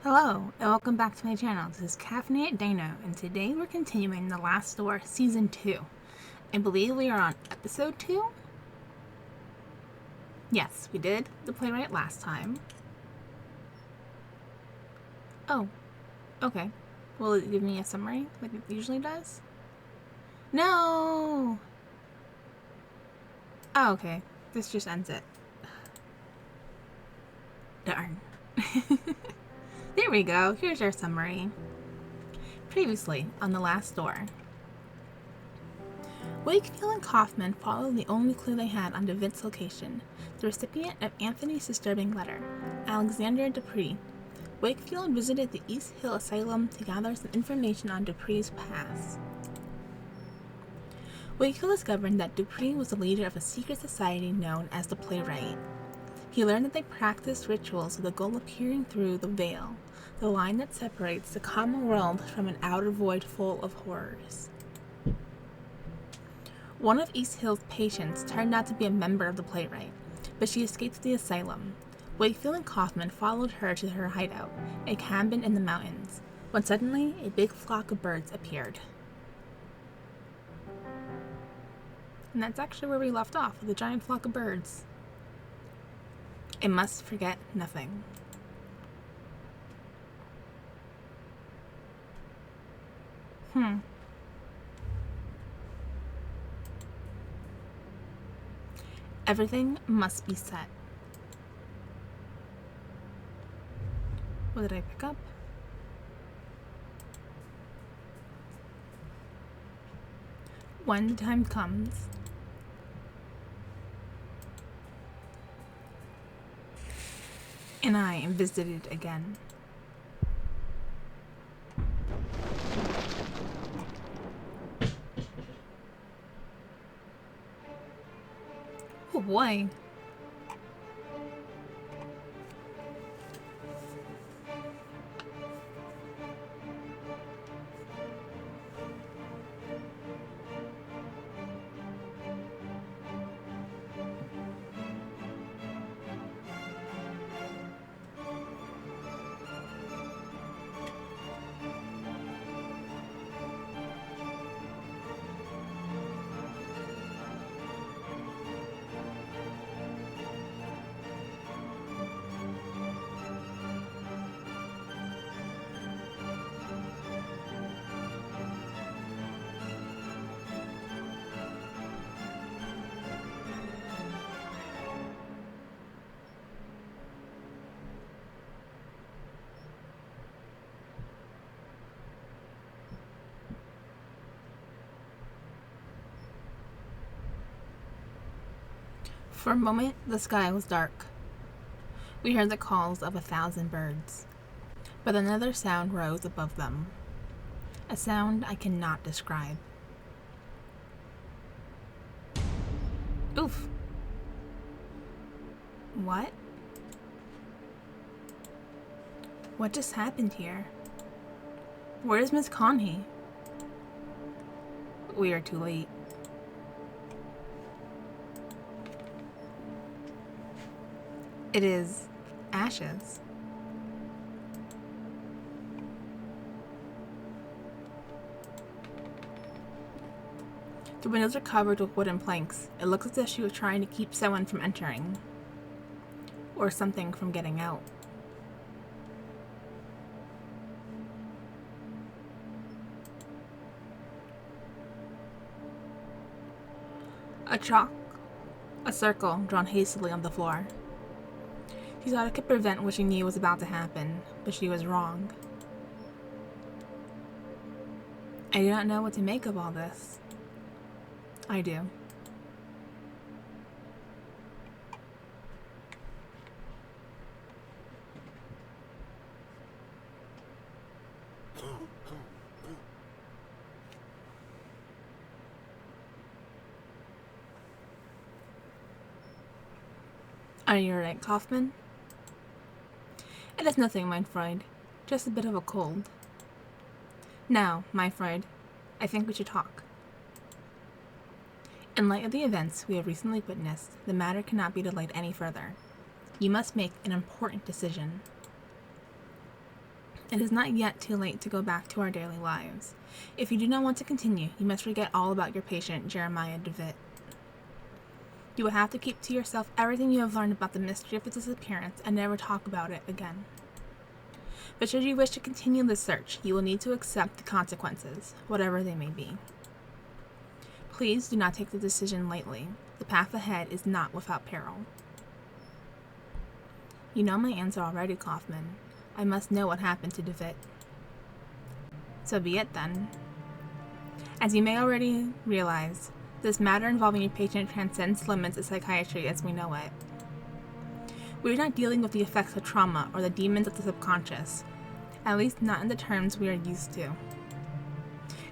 Hello, and welcome back to my channel. This is Caffeinated Dino, and today we're continuing The Last Door Season 2. I believe we are on Episode 2? Yes, we did the playwright last time. Oh, okay. Will it give me a summary like it usually does? No! Oh, okay. This just ends it. Darn. There we go. Here's our summary. Previously on The Last Door. Wakefield and Kaufman followed the only clue they had on DeVince's location, the recipient of Anthony's disturbing letter, Alexander Dupree. Wakefield visited the East Hill Asylum to gather some information on Dupree's past. Wakefield discovered that Dupree was the leader of a secret society known as the Playwright. He learned that they practiced rituals with the goal of peering through the veil, the line that separates the common world from an outer void full of horrors. One of East Hill's patients turned out to be a member of the Playwright, but she escaped the asylum. Wakefield and Kaufman followed her to her hideout, a cabin in the mountains, when suddenly a big flock of birds appeared. And that's actually where we left off, with a giant flock of birds. It must forget nothing. Everything must be set. What did I pick up? When the time comes. And I am visited again. Oh boy. For a moment, the sky was dark. We heard the calls of 1,000 birds, but another sound rose above them. A sound I cannot describe. Oof. What? What just happened here? Where is Miss Conhey? We are too late. It is ashes. The windows are covered with wooden planks. It looks as if she was trying to keep someone from entering. Or something from getting out. A circle drawn hastily on the floor. She thought it could prevent what she knew was about to happen, but she was wrong. I do not know what to make of all this. I do. Are you alright, Kaufman? It is nothing, mein Freund. Just a bit of a cold. Now, my Freund, I think we should talk. In light of the events we have recently witnessed, the matter cannot be delayed any further. You must make an important decision. It is not yet too late to go back to our daily lives. If you do not want to continue, you must forget all about your patient, Jeremiah DeVitt. You will have to keep to yourself everything you have learned about the mystery of his disappearance and never talk about it again. But should you wish to continue the search, you will need to accept the consequences, whatever they may be. Please do not take the decision lightly. The path ahead is not without peril. You know my answer already, Kaufman. I must know what happened to DeVitt. So be it then. As you may already realize, this matter involving your patient transcends limits of psychiatry as we know it. We are not dealing with the effects of trauma or the demons of the subconscious, at least not in the terms we are used to.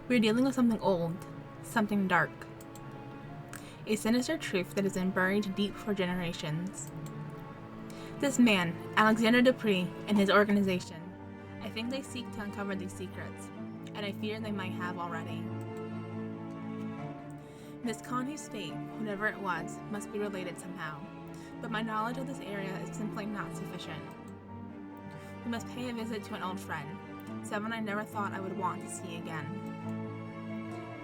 We are dealing with something old, something dark, a sinister truth that has been buried deep for generations. This man, Alexander Dupree, and his organization, I think they seek to uncover these secrets, and I fear they might have already. Miss Connie's fate, whatever it was, must be related somehow, but my knowledge of this area is simply not sufficient. We must pay a visit to an old friend, someone I never thought I would want to see again.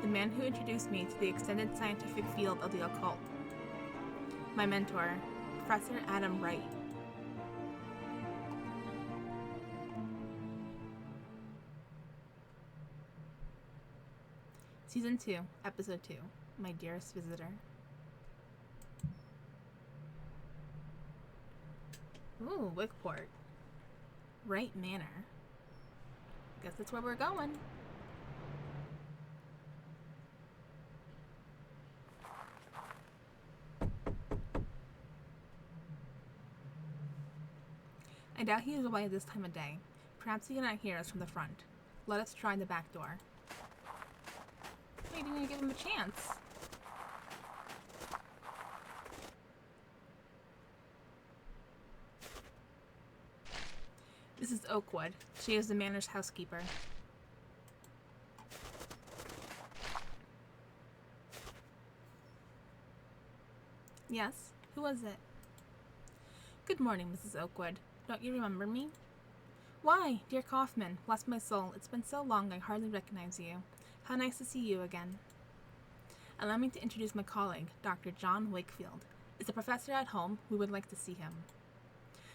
The man who introduced me to the extended scientific field of the occult. My mentor, Professor Adam Wright. Season 2, Episode 2, My Dearest Visitor. Ooh, Wickport. Wright Manor. Guess that's where we're going. I doubt he is away this time of day. Perhaps he cannot hear us from the front. Let us try the back door. Wait, didn't give him a chance. This is Oakwood. She is the manor's housekeeper. Yes? Who was it? Good morning, Mrs. Oakwood. Don't you remember me? Why, dear Kaufman, bless my soul, it's been so long I hardly recognize you. How nice to see you again. Allow me to introduce my colleague, Dr. John Wakefield. Is the professor at home? We would like to see him.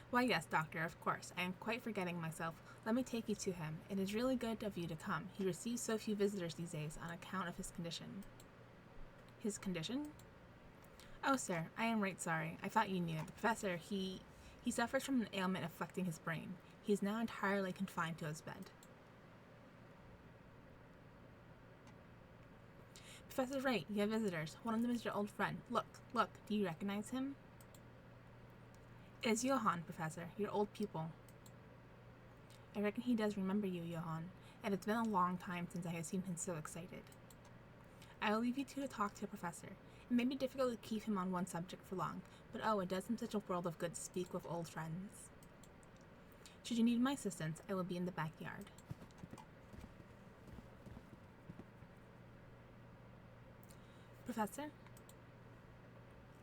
Why, yes, doctor, of course. I am quite forgetting myself. Let me take you to him. It is really good of you to come. He receives so few visitors these days on account of his condition. His condition? Oh, sir, I am right sorry. I thought you knew. The professor, he suffers from an ailment affecting his brain. He is now entirely confined to his bed. Professor Wright, you have visitors. One of them is your old friend. Look, do you recognize him? It is Johann, Professor, your old pupil. I reckon he does remember you, Johann, and it's been a long time since I have seen him so excited. I will leave you two to talk to the professor. It may be difficult to keep him on one subject for long, but oh, it does him such a world of good to speak with old friends. Should you need my assistance, I will be in the backyard. Professor?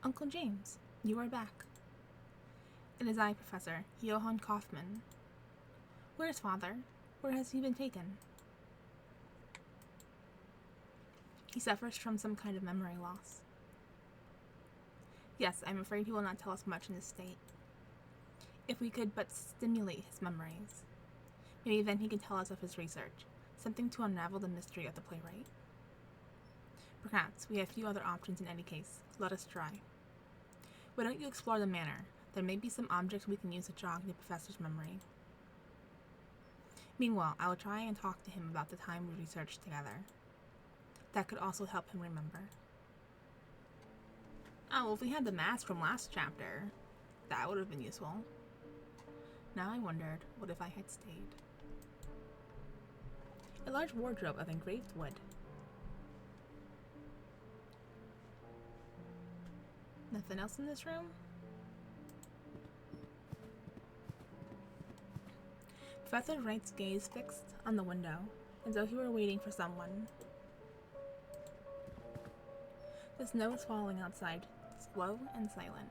Uncle James, you are back. It is I, Professor, Johann Kaufman. Where is Father? Where has he been taken? He suffers from some kind of memory loss. Yes, I'm afraid he will not tell us much in this state. If we could but stimulate his memories. Maybe then he can tell us of his research, something to unravel the mystery of the playwright. Perhaps we have few other options in any case. Let us try. Why don't you explore the manor? There may be some objects we can use to jog the professor's memory. Meanwhile, I will try and talk to him about the time we researched together. That could also help him remember. Oh, well, if we had the mask from last chapter, that would have been useful. Now I wondered, what if I had stayed? A large wardrobe of engraved wood. Nothing else in this room? Professor Wright's gaze fixed on the window, as though he were waiting for someone. The snow is falling outside, slow and silent.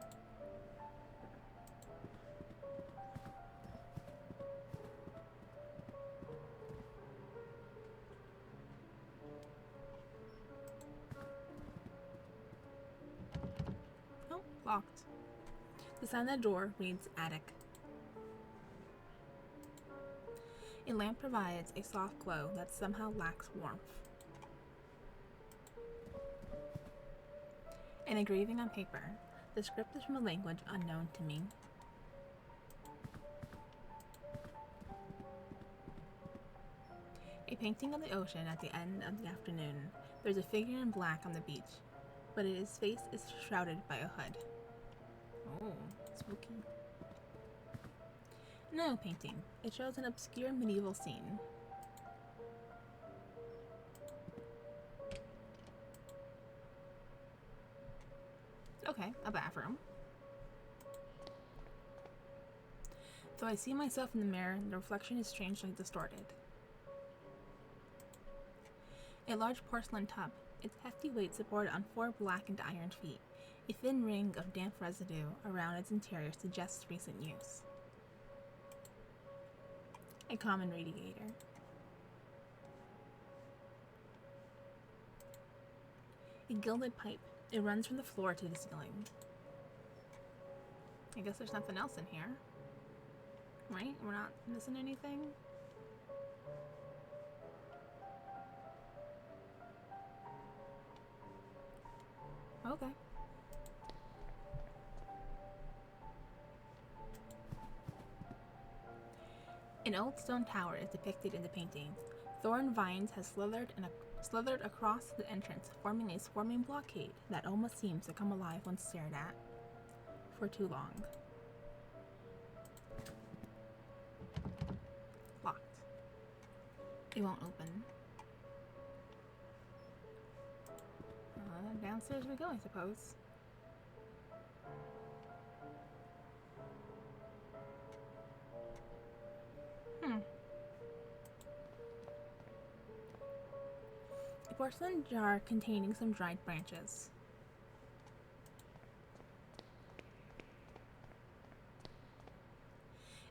Locked. The sign on the door reads attic. A lamp provides a soft glow that somehow lacks warmth. An engraving on paper. The script is from a language unknown to me. A painting of the ocean at the end of the afternoon. There's a figure in black on the beach, but his face is shrouded by a hood. Oh, spooky. An oil painting. It shows an obscure medieval scene. Okay, a bathroom. Though I see myself in the mirror, the reflection is strangely distorted. A large porcelain tub, its hefty weight supported on 4 blackened iron feet. A thin ring of damp residue around its interior suggests recent use. A common radiator. A gilded pipe. It runs from the floor to the ceiling. I guess there's nothing else in here. Right? We're not missing anything? Okay. An old stone tower is depicted in the painting. Thorn vines have slithered across the entrance, forming a swarming blockade that almost seems to come alive when stared at for too long. Locked. It won't open. Downstairs we go, I suppose. A porcelain jar containing some dried branches.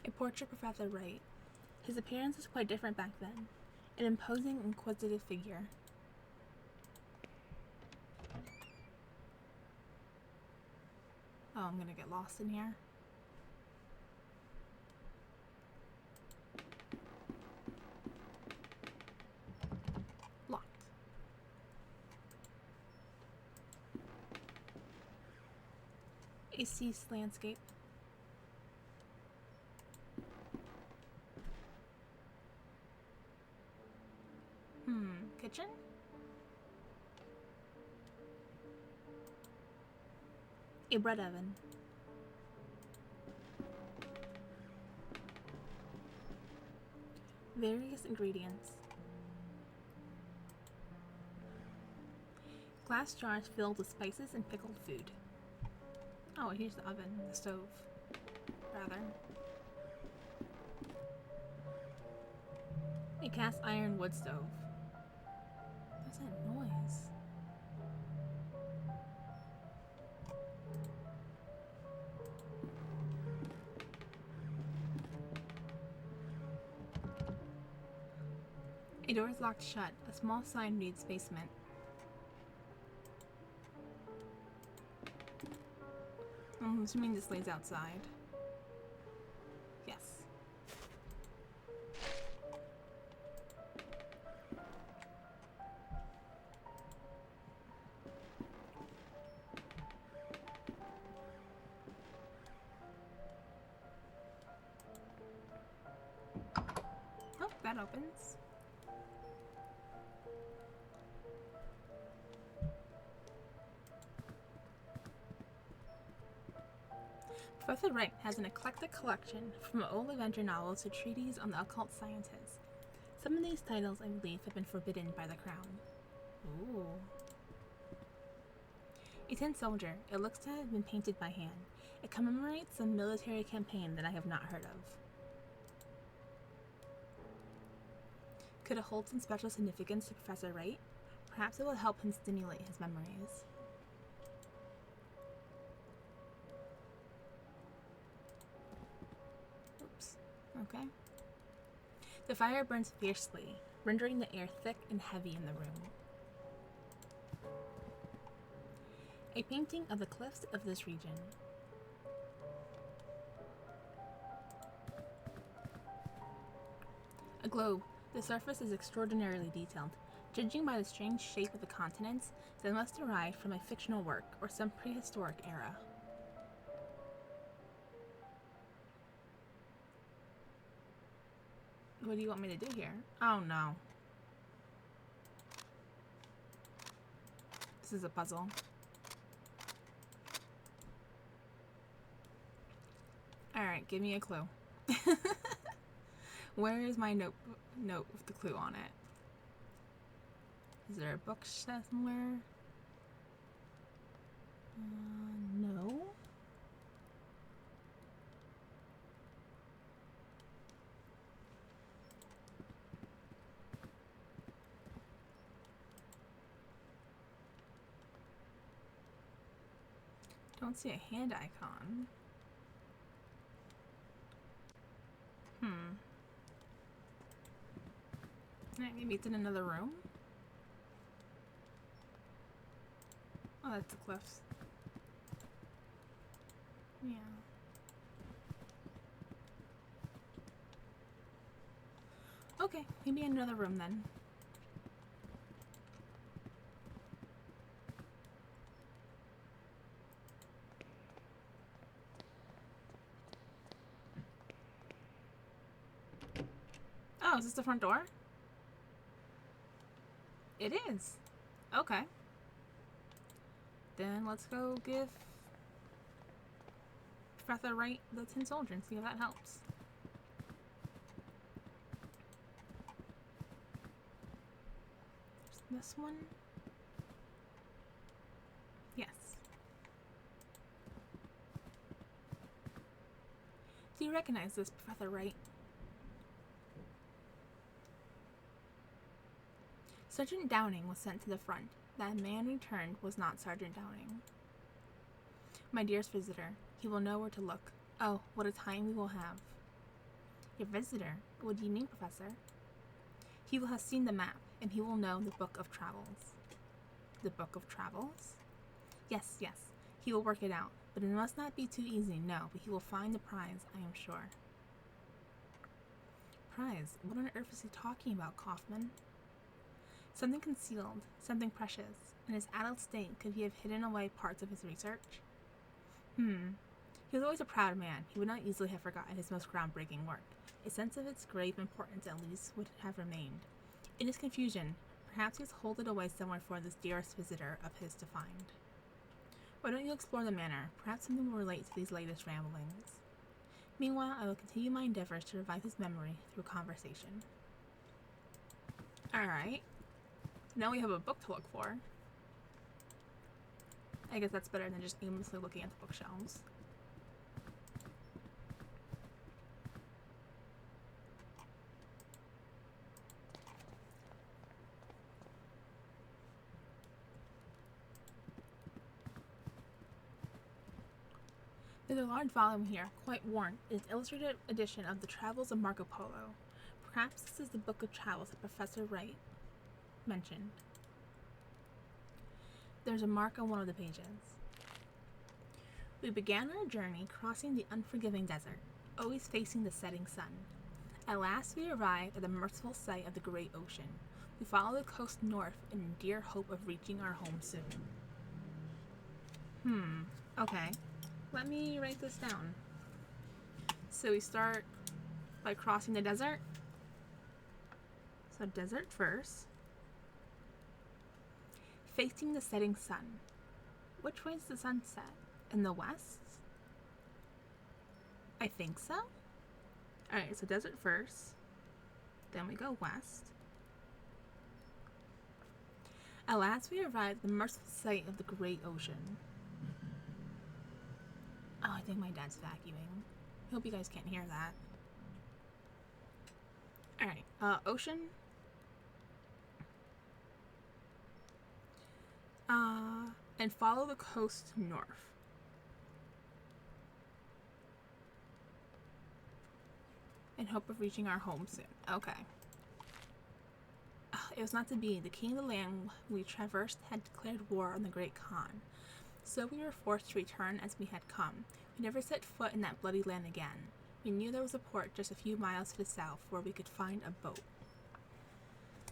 A portrait of Professor Wright. His appearance was quite different back then. An imposing, inquisitive figure. Oh, I'm gonna get lost in here. Locked. A ceased landscape. Kitchen? A bread oven. Various ingredients. Glass jars filled with spices and pickled food. Oh, here's the oven, the stove, rather. A cast iron wood stove. What's that noise? A door is locked shut. A small sign reads basement. I'm assuming this lays outside. Yes. Oh, that opens. Professor Wright has an eclectic collection, from old adventure novels to treatises on the occult sciences. Some of these titles, I believe, have been forbidden by the Crown. Ooh. A tin soldier. It looks to have been painted by hand. It commemorates some military campaign that I have not heard of. Could it hold some special significance to Professor Wright? Perhaps it will help him stimulate his memories. Oops. Okay. The fire burns fiercely, rendering the air thick and heavy in the room. A painting of the cliffs of this region. A globe. The surface is extraordinarily detailed. Judging by the strange shape of the continents, they must derive from a fictional work or some prehistoric era. What do you want me to do here? Oh no. This is a puzzle. Alright, give me a clue. Where is my note with the clue on it? Is there a book somewhere? No. Don't see a hand icon. Maybe it's in another room? Oh, that's the cliffs. Yeah. Okay, maybe in another room then. Oh, is this the front door? It is. Okay. Then let's go give Professor Wright the Tin Soldier and see if that helps. This one? Yes. Do you recognize this, Professor Wright? Sergeant Downing was sent to the front. That man returned was not Sergeant Downing. My dearest visitor, he will know where to look. Oh, what a time we will have. Your visitor? What do you mean, Professor? He will have seen the map, and he will know the Book of Travels. The Book of Travels? Yes, yes. He will work it out, but it must not be too easy, no, but he will find the prize, I am sure. Prize? What on earth is he talking about, Kaufman? Something concealed, something precious. In his adult state, could he have hidden away parts of his research? He was always a proud man. He would not easily have forgotten his most groundbreaking work. A sense of its grave importance, at least, would have remained. In his confusion, perhaps he has holed it away somewhere for this dearest visitor of his to find. Why don't you explore the manor? Perhaps something will relate to these latest ramblings. Meanwhile, I will continue my endeavors to revive his memory through conversation. Alright. Now we have a book to look for. I guess that's better than just aimlessly looking at the bookshelves. There's a large volume here, quite worn. It is an illustrated edition of the Travels of Marco Polo. Perhaps this is the Book of Travels that Professor Wright mentioned. There's a mark on one of the pages. We began our journey crossing the unforgiving desert, always facing the setting sun. At last we arrived at the merciful sight of the great ocean. We follow the coast north in dear hope of reaching our home soon. Okay. Let me write this down. So we start by crossing the desert. So desert first. Facing the setting sun. Which way is the sun set? In the west? I think so. Alright, so desert first. Then we go west. At last we arrived at the merciful sight of the great ocean. Oh, I think my dad's vacuuming. Hope you guys can't hear that. Alright, ocean. And follow the coast north. In hope of reaching our home soon. Okay. It was not to be. The king of the land we traversed had declared war on the Great Khan. So we were forced to return as we had come. We never set foot in that bloody land again. We knew there was a port just a few miles to the south where we could find a boat.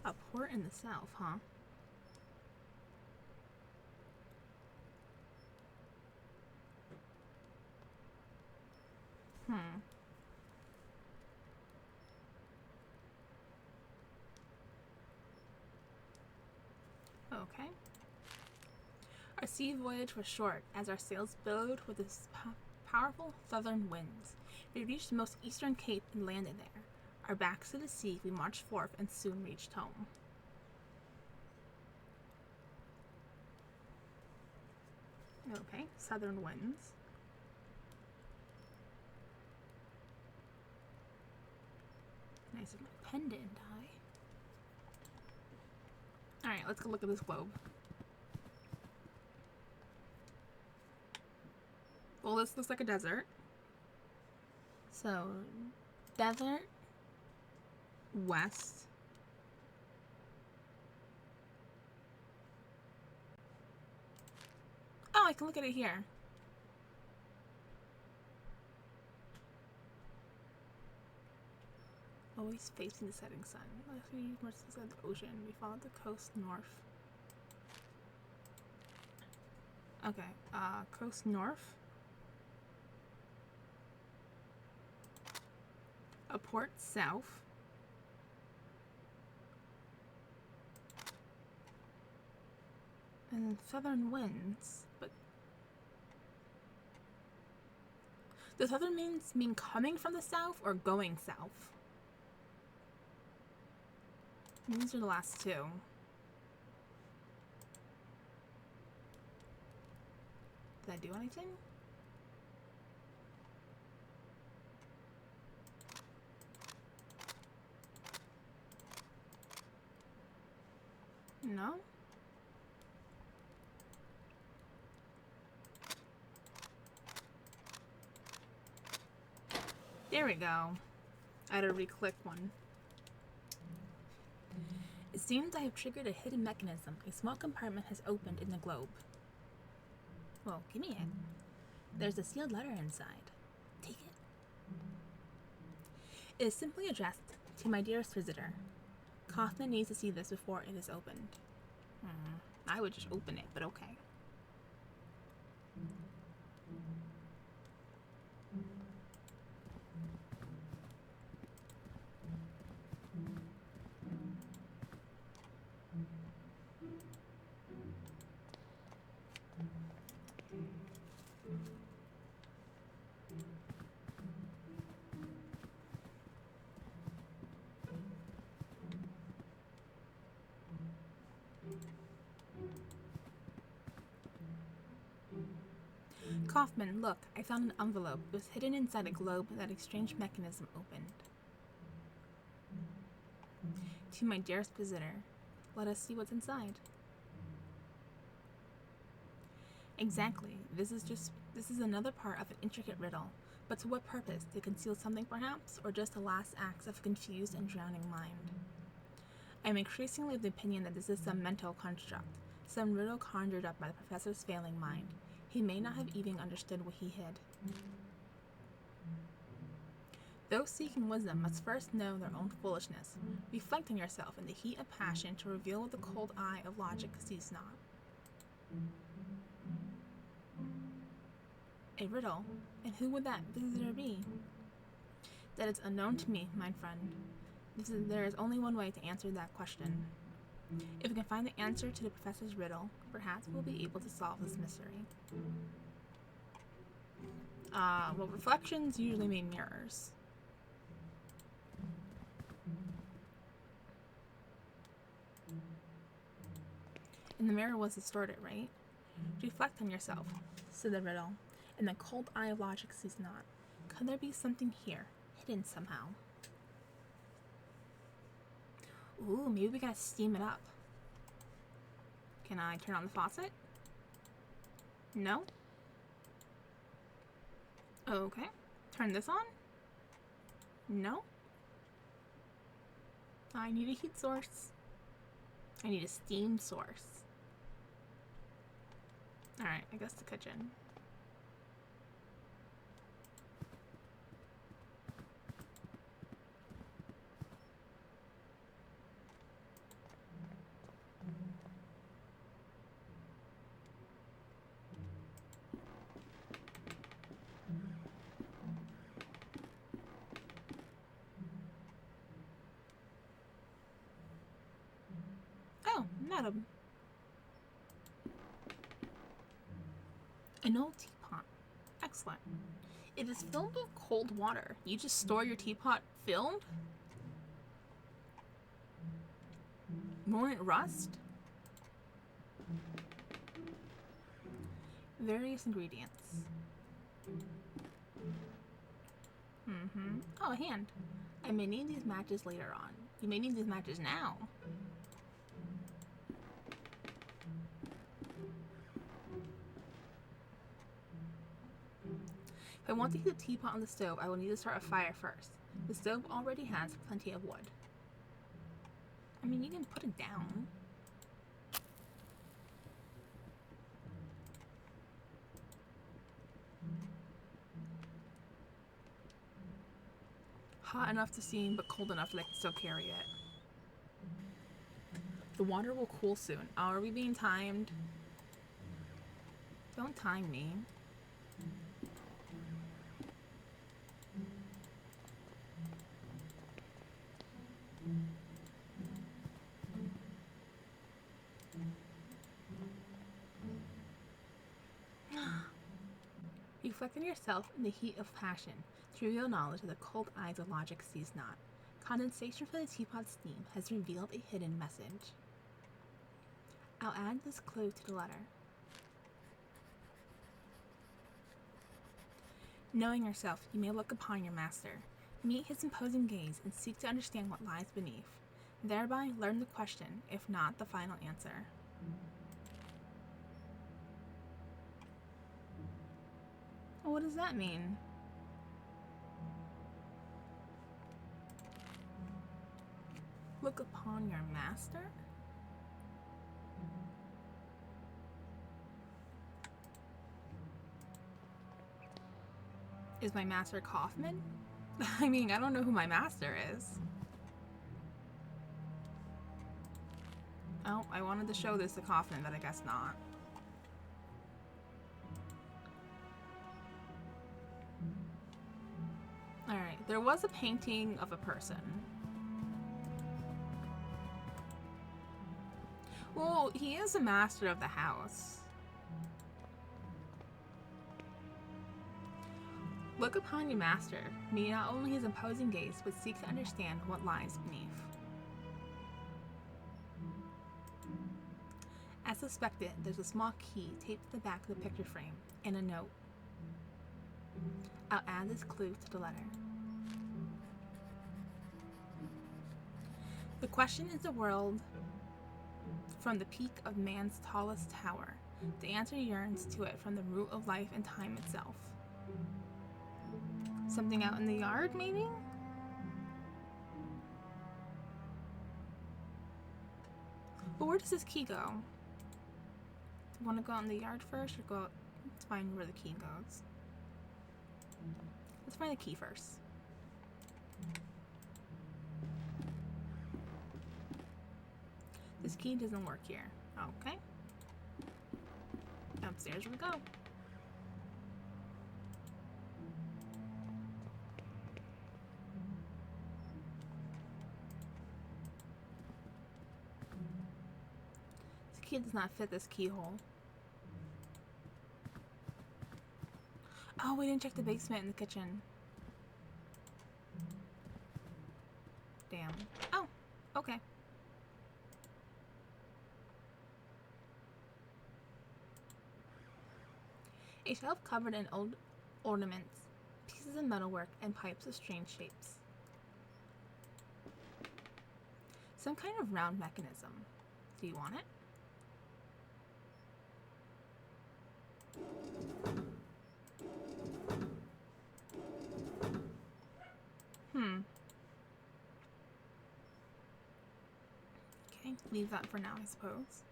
A port in the south, huh? Okay. Our sea voyage was short, as our sails billowed with the powerful southern winds. We reached the most eastern cape and landed there. Our backs to the sea, we marched forth and soon reached home. Okay, southern winds. Nice of my pendant tie. Alright, let's go look at this globe. Well, this looks like a desert. So, desert, west. Oh, I can look at it here. Always facing the setting sun. We were to the ocean. We followed the coast north. Okay, coast north. A port south. And then southern winds, but does southern winds mean coming from the south or going south? These are the last two. Did I do anything? No? There we go. I had to re-click one. It seems I have triggered a hidden mechanism. A small compartment has opened in the globe. Well, give me it. There's a sealed letter inside. Take it. It is simply addressed to my dearest visitor. Kaufman needs to see this before it is opened. I would just open it, but okay. Kaufman, look, I found an envelope. It was hidden inside a globe that a strange mechanism opened. To my dearest visitor, let us see what's inside. Exactly. This is another part of an intricate riddle. But to what purpose? To conceal something perhaps, or just the last acts of a confused and drowning mind? I am increasingly of the opinion that this is some mental construct, some riddle conjured up by the professor's failing mind. He may not have even understood what he hid. Those seeking wisdom must first know their own foolishness. Reflect on yourself in the heat of passion to reveal what the cold eye of logic sees not. A riddle? And who would that visitor be? That is unknown to me, my friend. There is only one way to answer that question. If we can find the answer to the professor's riddle, perhaps we'll be able to solve this mystery. Well, reflections usually mean mirrors. And the mirror was distorted, right? Reflect on yourself, said the riddle, and the cold eye of logic sees not. Could there be something here, hidden somehow? Ooh, maybe we gotta steam it up. Can I turn on the faucet? No? Okay. Turn this on? No? I need a heat source. I need a steam source. Alright, I guess the kitchen. Oh, madam. An old teapot. Excellent. It is filled with cold water. You just store your teapot filled? Won't it rust? Various ingredients. Oh, a hand. I may need these matches later on. You may need these matches now. If I want to heat the teapot on the stove, I will need to start a fire first. The stove already has plenty of wood. I mean, you can put it down. Hot enough to steam, but cold enough that I can still carry it. The water will cool soon. Are we being timed? Don't time me. Reflect on yourself in the heat of passion, trivial knowledge of the cold eyes of logic sees not. Condensation from the teapot's steam has revealed a hidden message. I'll add this clue to the letter. Knowing yourself, you may look upon your master, meet his imposing gaze, and seek to understand what lies beneath. Thereby, learn the question, if not the final answer. What does that mean? Look upon your master? Is my master Kaufman? I mean, I don't know who my master is. Oh, I wanted to show this to Kaufman, but I guess not. Alright, there was a painting of a person. Well, he is a master of the house. Look upon your master, meet not only his imposing gaze, but seek to understand what lies beneath. As suspected, there's a small key taped to the back of the picture frame, and a note. I'll add this clue to the letter. The question is the world from the peak of man's tallest tower. The answer yearns to it from the root of life and time itself. Something out in the yard, maybe? But where does this key go? Do you want to go out in the yard first, or go out to find where the key goes? Let's find the key first. This key doesn't work here. Okay. Upstairs we go. This key does not fit this keyhole. Oh, we didn't check the basement and the kitchen. Damn. Oh, okay. A shelf covered in old ornaments, pieces of metalwork, and pipes of strange shapes. Some kind of round mechanism. Do you want it? Okay, leave that for now, I suppose.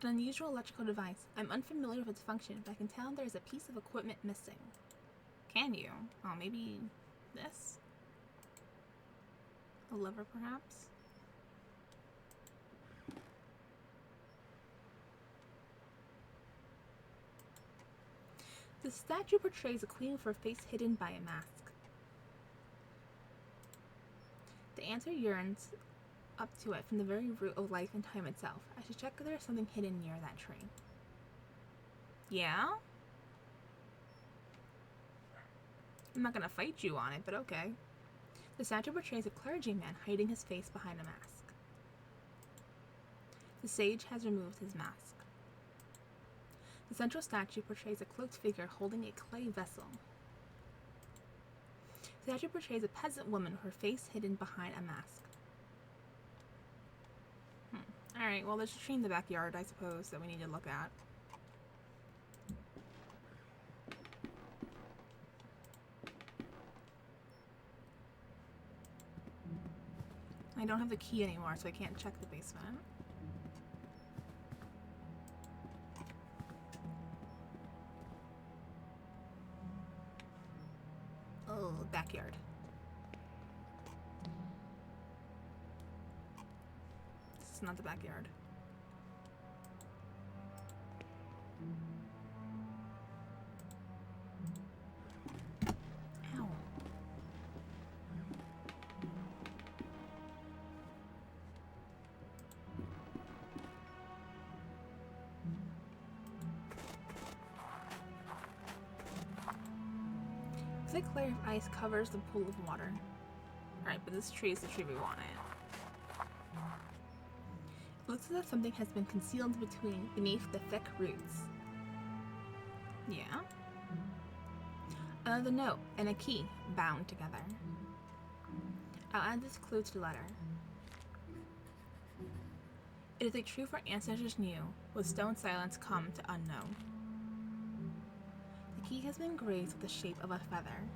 An unusual electrical device. I'm unfamiliar with its function, but I can tell there's a piece of equipment missing. Can you? Oh, maybe this? A lever, perhaps? The statue portrays a queen with her face hidden by a mask. The answer yearns up to it from the very root of life and time itself. I should check if there's something hidden near that tree. Yeah? I'm not gonna fight you on it, but okay. The statue portrays a clergyman hiding his face behind a mask. The sage has removed his mask. The central statue portrays a cloaked figure holding a clay vessel. The statue portrays a peasant woman with her face hidden behind a mask. Alright, well, there's a tree in the backyard, I suppose, that we need to look at. I don't have the key anymore, so I can't check the basement. Oh, backyard. This is not the backyard. Ow. A thick layer of ice covers the pool of water. Alright, but this tree is the tree we wanted. It looks as if something has been concealed beneath the thick roots. Yeah? Another note and a key bound together. I'll add this clue to the letter. It is a truth our ancestors knew, with stone silence come to unknown. The key has been engraved with the shape of a feather.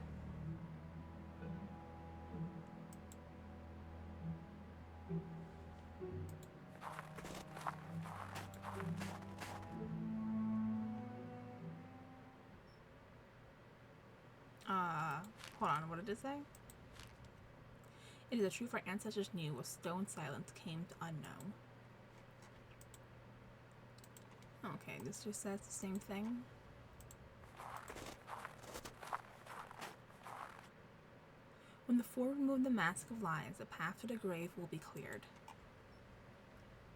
Hold on, what did it say? It is a truth our ancestors knew, with stone silence came to unknown. Okay, this just says the same thing. When the four remove the mask of lies, the path to the grave will be cleared.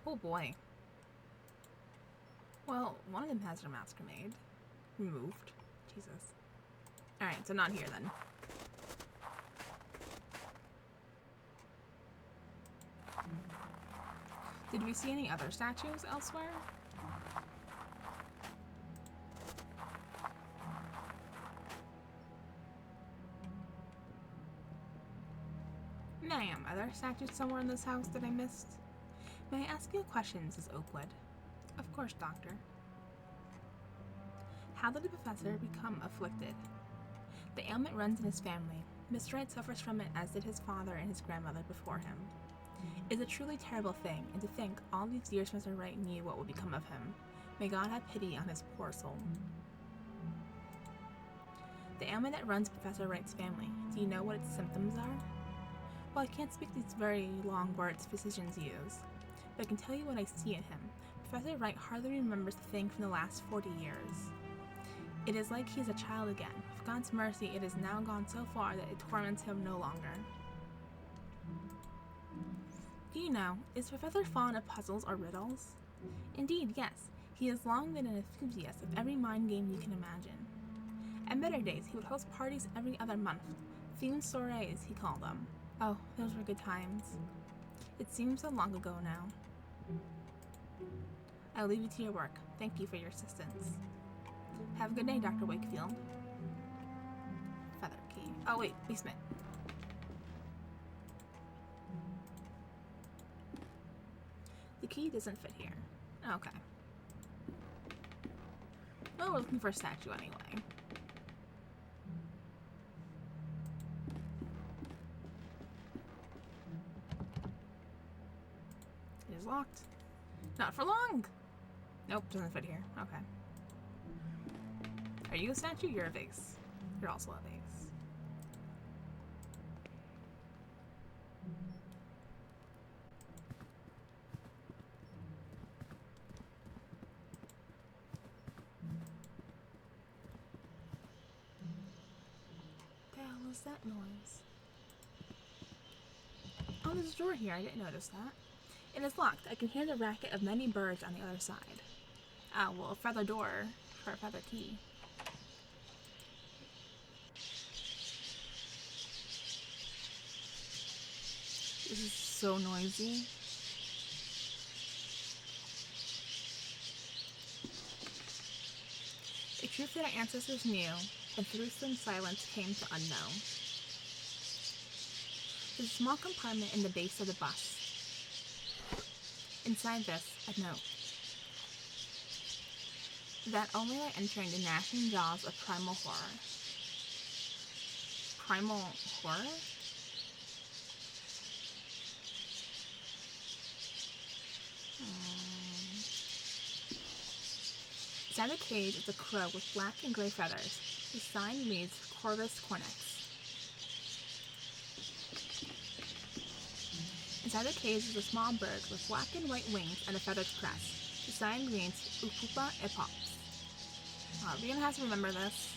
Oh boy. Well, one of them has their mask removed. Jesus. Alright, so not here then. Did we see any other statues elsewhere? Ma'am, are there statues somewhere in this house that I missed? May I ask you a question, Mrs. Oakwood? Of course, Doctor. How did the professor become afflicted? The ailment runs in his family. Mr. Wright suffers from it, as did his father and his grandmother before him. It is a truly terrible thing, and to think all these years Mr. Wright knew what would become of him. May God have pity on his poor soul. The ailment that runs Professor Wright's family, do you know what its symptoms are? Well, I can't speak these very long words physicians use, but I can tell you what I see in him. Professor Wright hardly remembers the thing from the last 40 years. It is like he is a child again. With God's mercy, it has now gone so far that it torments him no longer. Do you know, is Professor fond of puzzles or riddles? Indeed, yes. He has long been an enthusiast of every mind game you can imagine. At better days, he would host parties every other month. Themed soirees, he called them. Oh, those were good times. It seems so long ago now. I'll leave you to your work. Thank you for your assistance. Have a good day, Dr. Wakefield. Feather key. Oh wait, basement. The key doesn't fit here. Okay. Well, we're looking for a statue anyway. It is locked. Not for long! Nope, doesn't fit here. Okay. Are you a statue? You're a vase. You're also a vase. What the hell was that noise? Oh, there's a door here. I didn't notice that. It is locked. I can hear the racket of many birds on the other side. Ah, well, a feather door for a feather key. This is so noisy. A truth that our ancestors knew, and through some silence came to unknow. There's a small compartment in the base of the bus. Inside this, a note. That only by entering the gnashing jaws of primal horror. Primal horror? Inside the cage is a crow with black and gray feathers. The sign reads Corvus Cornex. Inside the cage is a small bird with black and white wings and a feathered crest. The sign reads Upupa Epops. We're gonna have to remember this.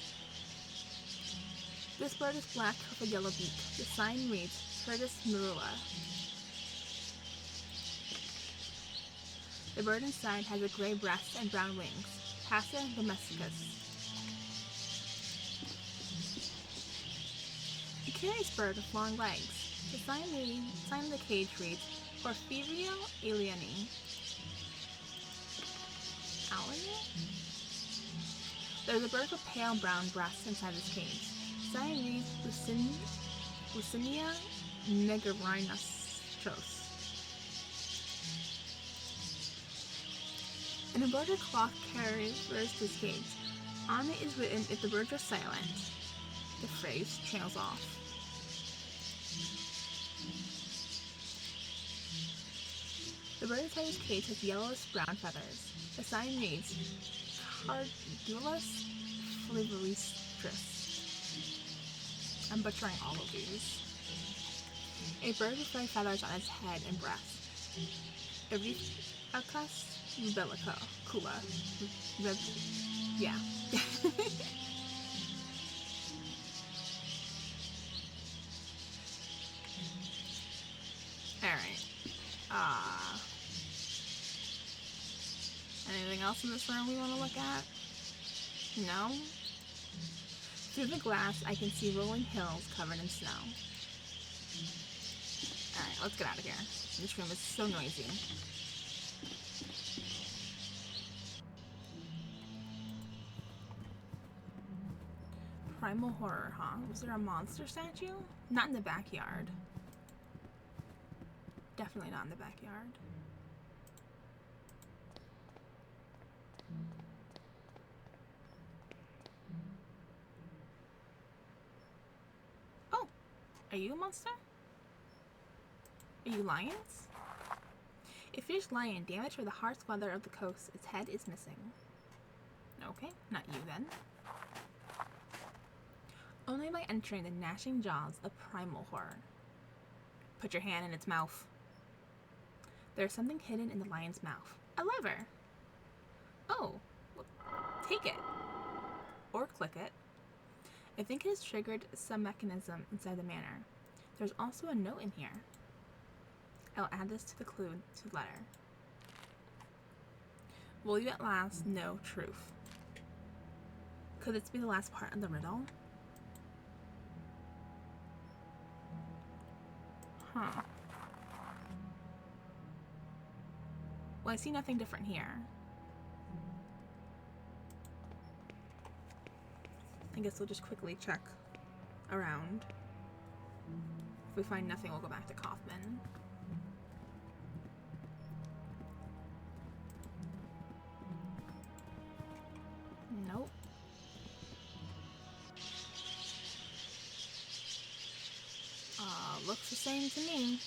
This bird is black with a yellow beak. The sign reads Turdus Marula. The bird inside has a gray breast and brown wings. Passer domesticus. A curious bird with long legs. The sign of the cage reads Porphyrio alieni. There's a bird with pale brown breasts inside this cage. The sign reads Lucinia negrinastros. An embroidered cloth carries this cage. On it is written, if the birds are silent. The phrase trails off. The bird inside his cage has yellowish brown feathers. The sign reads Cardulus flivoristris. I'm butchering all of these. A bird with white feathers on its head and breast. Erythacus Rubelica. Kula. Yeah. Alright. Anything else in this room we want to look at? No? Through the glass, I can see rolling hills covered in snow. Alright, let's get out of here. This room is so noisy. Primal horror, huh? Was there a monster statue? Not in the backyard. Definitely not in the backyard. Oh! Are you a monster? Are you lions? A fierce lion damaged by the harsh weather of the coast. Its head is missing. Okay, not you then. Only by entering the gnashing jaws of primal horror. Put your hand in its mouth. There's something hidden in the lion's mouth. A lever. Oh, well, take it. Or click it. I think it has triggered some mechanism inside the manor. There's also a note in here. I'll add this to the clue to the letter. Will you at last know truth? Could this be the last part of the riddle? Huh. Well, I see nothing different here. I guess we'll just quickly check around. If we find nothing, we'll go back to Kaufman. Nope. Looks the same to me.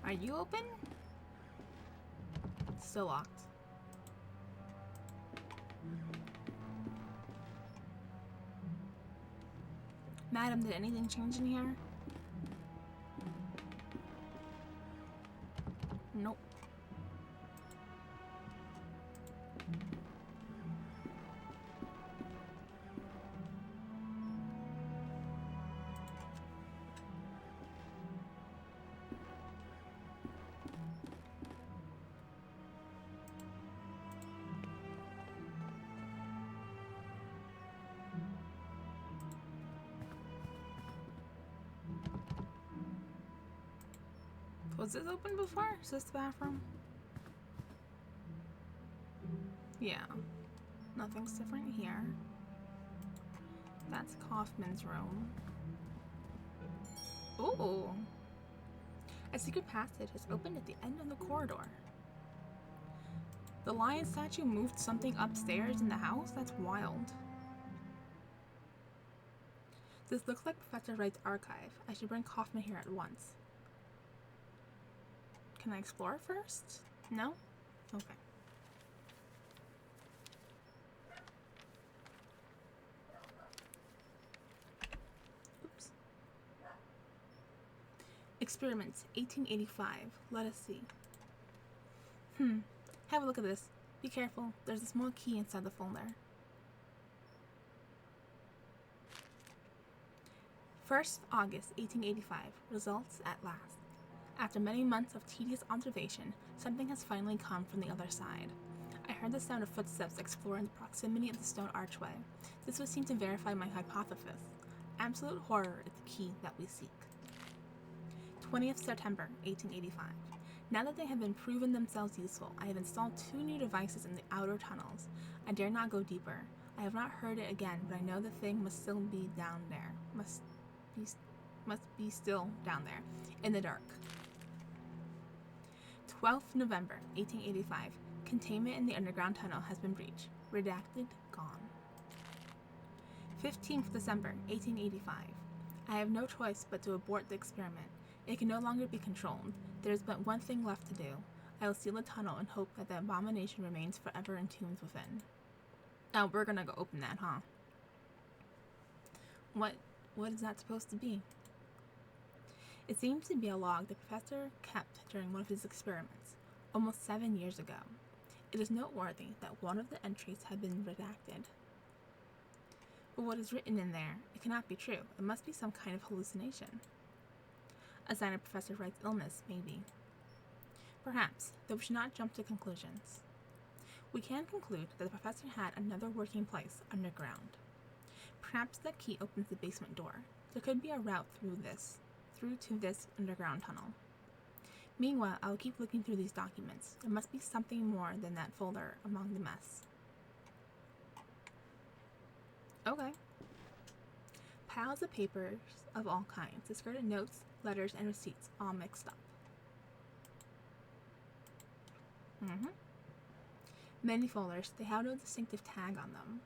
Are you open? Still locked. Madam, did anything change in here? Nope. Was this open before? Is this the bathroom? Yeah. Nothing's different here. That's Kaufman's room. Ooh! A secret passage is opened at the end of the corridor. The lion statue moved something upstairs in the house? That's wild. This looks like Professor Wright's archive. I should bring Kaufman here at once. Can I explore first? No? Okay. Oops. Experiments, 1885. Let us see. Have a look at this. Be careful. There's a small key inside the folder. 1st August, 1885. Results at last. After many months of tedious observation, something has finally come from the other side. I heard the sound of footsteps exploring the proximity of the stone archway. This would seem to verify my hypothesis. Absolute horror is the key that we seek. 20th September, 1885. Now that they have been proven themselves useful, I have installed 2 new devices in the outer tunnels. I dare not go deeper. I have not heard it again, but I know the thing must still be down there. Must be still down there, in the dark. 12th November, 1885. Containment in the underground tunnel has been breached. Redacted, gone. 15th December, 1885. I have no choice but to abort the experiment. It can no longer be controlled. There is but one thing left to do. I will seal the tunnel and hope that the abomination remains forever entombed within. Oh, we're gonna go open that, huh? What is that supposed to be? It seems to be a log the professor kept during one of his experiments, almost 7 years ago. It is noteworthy that one of the entries had been redacted. But what is written in there? It cannot be true. It must be some kind of hallucination. A sign of Professor Wright's illness, maybe. Perhaps, though we should not jump to conclusions. We can conclude that the professor had another working place underground. Perhaps that key opens the basement door. There could be a route through to this underground tunnel. Meanwhile, I will keep looking through these documents. There must be something more than that folder among the mess. Okay. Piles of papers of all kinds, discarded notes, letters, and receipts, all mixed up. Many folders, they have no distinctive tag on them.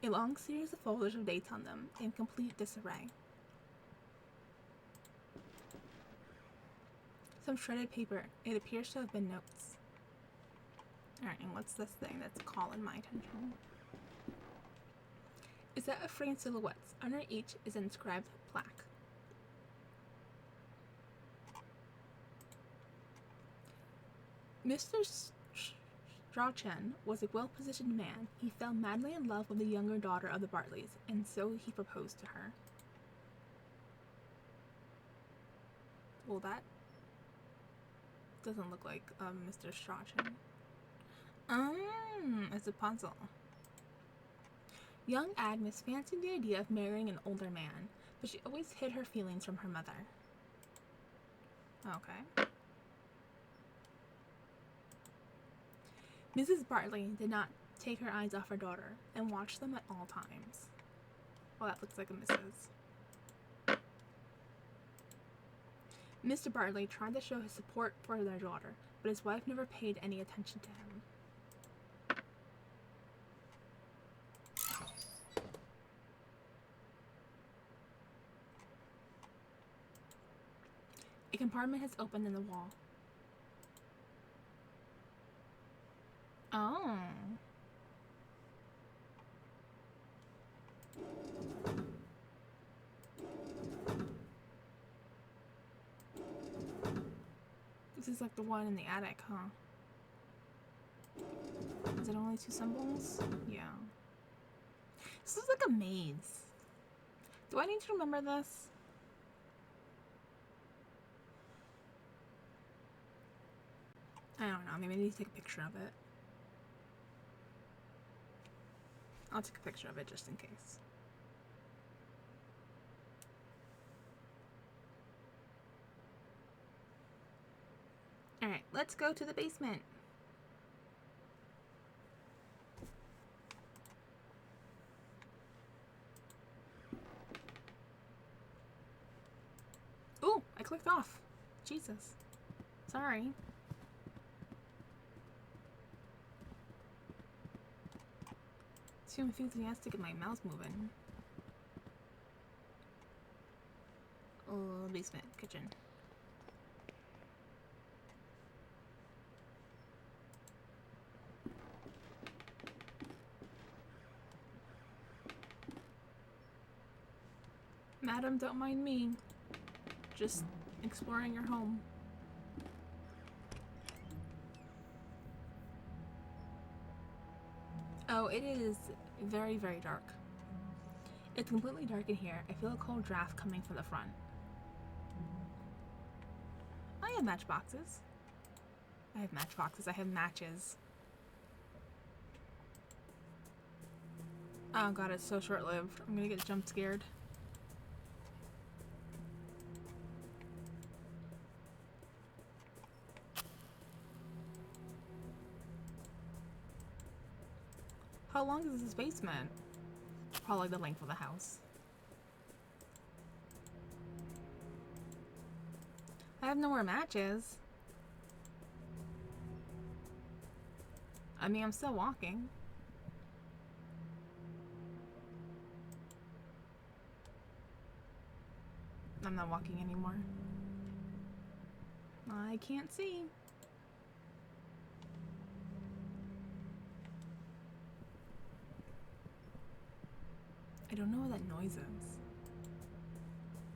A long series of folders with dates on them, in complete disarray. Some shredded paper. It appears to have been notes. Alright, and what's this thing that's calling my attention? Is that of framed silhouettes? Under each is an inscribed plaque. Mr. Strauchan was a well-positioned man. He fell madly in love with the younger daughter of the Bartleys, and so he proposed to her. Well, that doesn't look like Mr. Strauchan. It's a puzzle. Young Agnes fancied the idea of marrying an older man, but she always hid her feelings from her mother. Okay. Mrs. Bartley did not take her eyes off her daughter and watched them at all times. Well, that looks like a Mrs. Mr. Bartley tried to show his support for their daughter, but his wife never paid any attention to him. compartment has opened in the wall. Oh. This is like the one in the attic, huh? Is it only 2 symbols? Yeah. This is like a maze. Do I need to remember this? I don't know. Maybe I need to take a picture of it. I'll take a picture of it just in case. Alright, let's go to the basement. Ooh, I clicked off. Jesus. Sorry. Too enthusiastic and my mouse moving. Oh, basement, kitchen. Madam, don't mind me. Just exploring your home. Oh, it is very, very dark. It's completely dark in here. I feel a cold draft coming from the front. I have matchboxes. I have matchboxes. I have matches. Oh god, it's so short-lived. I'm gonna get jump scared. How long is this basement? Probably the length of the house. I have no more matches. I mean, I'm still walking. I'm not walking anymore. I can't see. I don't know what that noise is.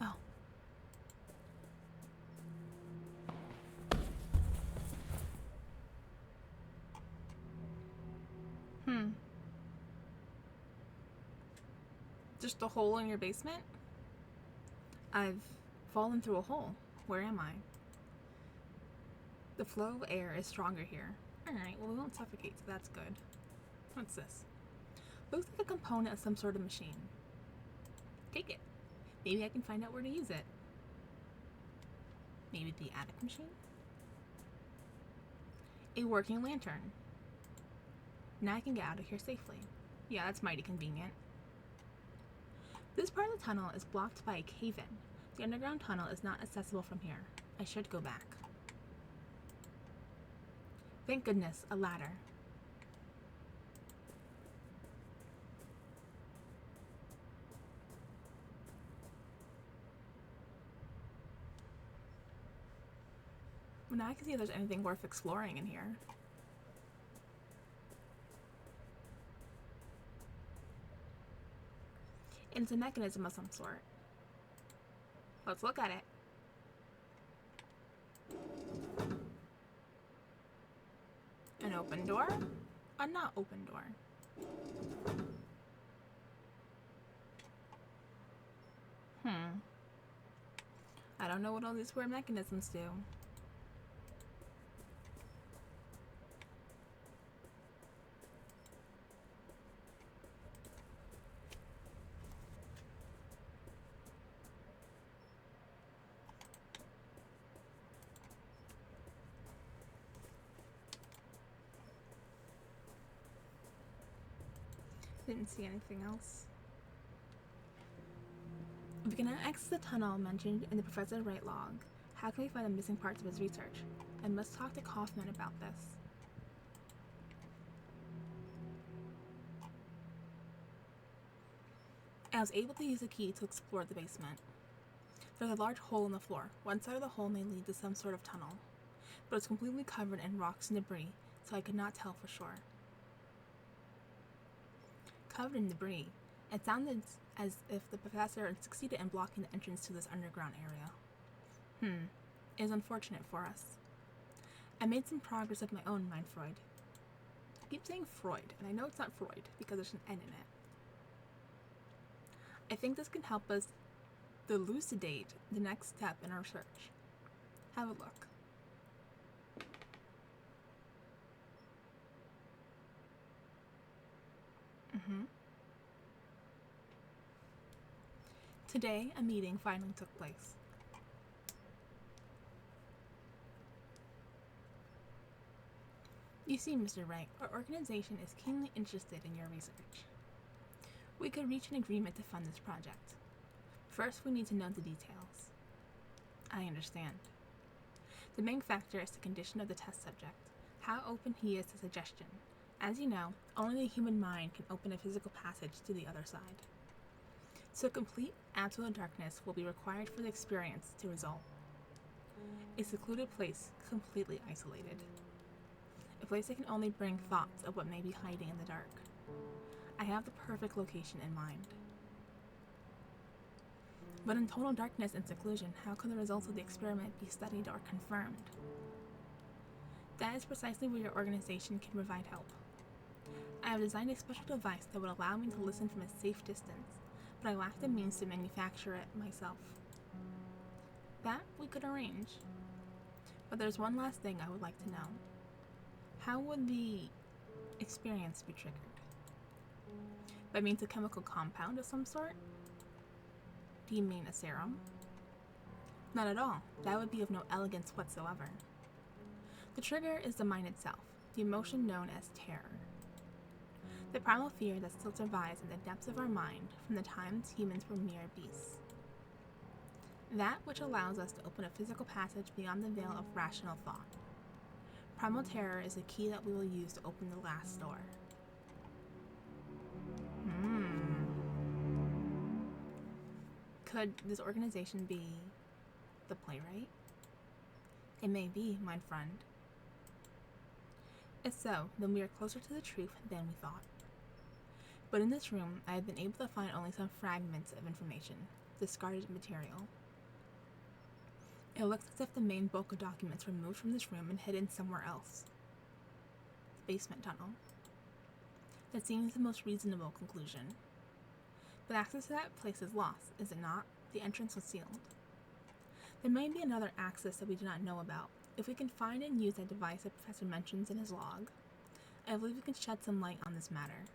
Oh. Just a hole in your basement? I've fallen through a hole. Where am I? The flow of air is stronger here. Alright, well we won't suffocate, so that's good. What's this? Looks like a component of some sort of machine. Take it. Maybe I can find out where to use it. Maybe the attic machine? A working lantern. Now I can get out of here safely. Yeah, that's mighty convenient. This part of the tunnel is blocked by a cave-in. The underground tunnel is not accessible from here. I should go back. Thank goodness, a ladder. Well, now I can see if there's anything worth exploring in here. And it's a mechanism of some sort. Let's look at it. An open door? A not open door. I don't know what all these weird mechanisms do. Didn't see anything else. We can now access the tunnel mentioned in the Professor Wright log. How can we find the missing parts of his research? I must talk to Kaufman about this. I was able to use a key to explore the basement. There's a large hole in the floor. One side of the hole may lead to some sort of tunnel, but it's completely covered in rocks and debris, so I could not tell for sure. Covered in debris, it sounded as if the professor had succeeded in blocking the entrance to this underground area. It is unfortunate for us. I made some progress of my own, mind Freud. I keep saying Freud, and I know it's not Freud because there's an N in it. I think this can help us elucidate the next step in our search. Have a look. Today, a meeting finally took place. You see, Mr. Wright, our organization is keenly interested in your research. We could reach an agreement to fund this project. First, we need to know the details. I understand. The main factor is the condition of the test subject, how open he is to suggestion. As you know, only the human mind can open a physical passage to the other side. So complete, absolute darkness will be required for the experience to result. A secluded place, completely isolated. A place that can only bring thoughts of what may be hiding in the dark. I have the perfect location in mind. But in total darkness and seclusion, how can the results of the experiment be studied or confirmed? That is precisely where your organization can provide help. I have designed a special device that would allow me to listen from a safe distance, but I lack the means to manufacture it myself. That we could arrange. But there's one last thing I would like to know. How would the experience be triggered? By means of a chemical compound of some sort? Do you mean a serum? Not at all. That would be of no elegance whatsoever. The trigger is the mind itself, the emotion known as terror. The primal fear that still survives in the depths of our mind from the times humans were mere beasts. That which allows us to open a physical passage beyond the veil of rational thought. Primal terror is the key that we will use to open the last door. Could this organization be the playwright? It may be, my friend. If so, then we are closer to the truth than we thought. But in this room, I have been able to find only some fragments of information, discarded material. It looks as if the main bulk of documents were moved from this room and hidden somewhere else. The basement tunnel. That seems the most reasonable conclusion. But access to that place is lost, is it not? The entrance was sealed. There may be another access that we do not know about. If we can find and use that device that Professor mentions in his log, I believe we can shed some light on this matter.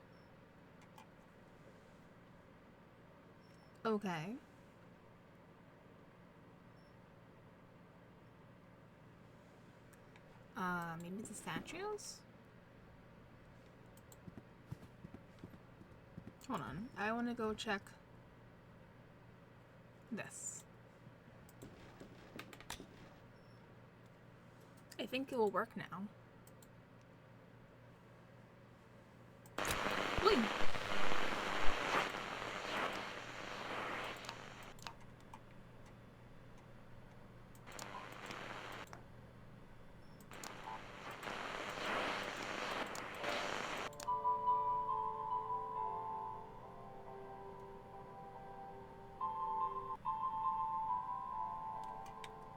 Okay. Maybe it's the statues? Hold on. I want to go check this. I think it will work now. Wait.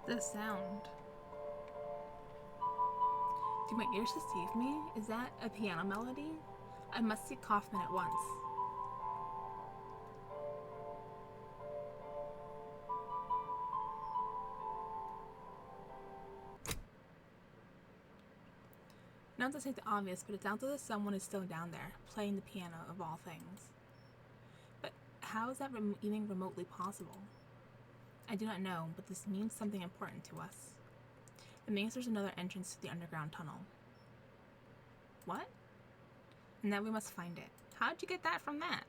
The sound. Do my ears deceive me? Is that a piano melody? I must see Kaufman at once. Not to say the obvious, but it sounds as if someone is still down there, playing the piano of all things. But how is that even remotely possible? I do not know, but this means something important to us. It means there's another entrance to the underground tunnel. What? And that we must find it. How'd you get that from that?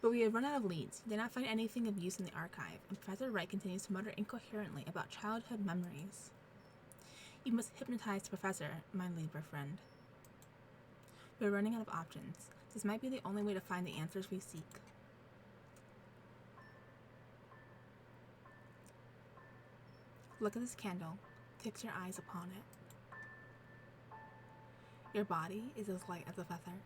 But we have run out of leads. We did not find anything of use in the archive, and Professor Wright continues to mutter incoherently about childhood memories. You must hypnotize the professor, my lieber friend. We are running out of options. This might be the only way to find the answers we seek. Look at this candle. Fix your eyes upon it. Your body is as light as a feather.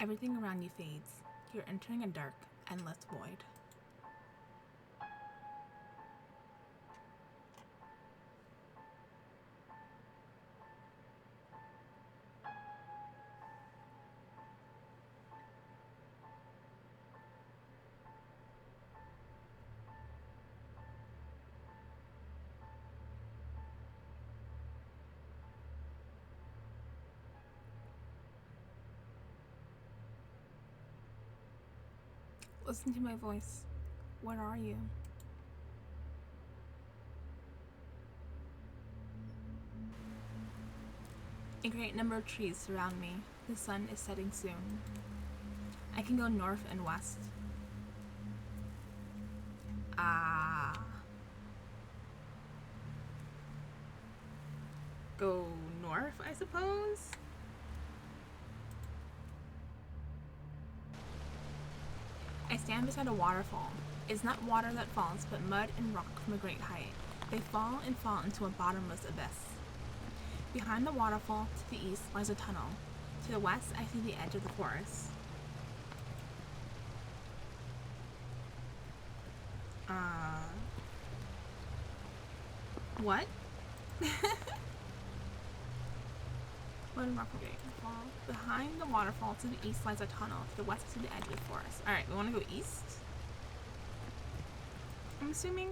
Everything around you fades. You're entering a dark, endless void. Listen to my voice. Where are you? A great number of trees surround me. The sun is setting soon. I can go north and west. Go north, I suppose? I stand beside a waterfall. It's not water that falls, but mud and rock from a great height. They fall and fall into a bottomless abyss. Behind the waterfall, to the east, lies a tunnel. To the west, I see the edge of the forest. What? Mud and rock from a great fall. Behind the waterfall, to the east, lies a tunnel. To the west, to the edge of the forest. Alright, we want to go east? I'm assuming.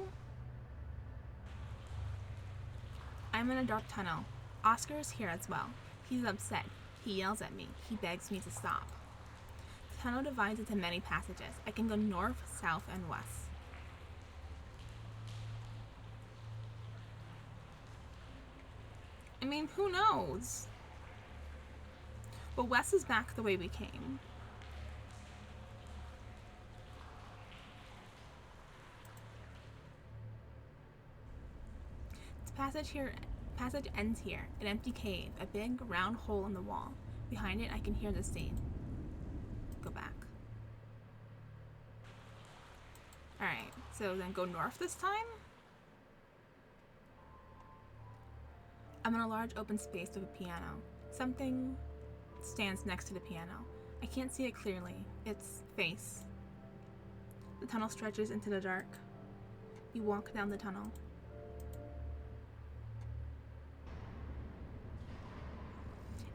I'm in a dark tunnel. Oscar is here as well. He's upset. He yells at me. He begs me to stop. The tunnel divides into many passages. I can go north, south, and west. I mean, who knows? But west is back the way we came. This passage ends here, an empty cave, a big round hole in the wall. Behind it, I can hear the sea. Go back. Alright, so then go north this time? I'm in a large open space with a piano. Something stands next to the piano. I can't see it clearly. Its face. The tunnel stretches into the dark. You walk down the tunnel.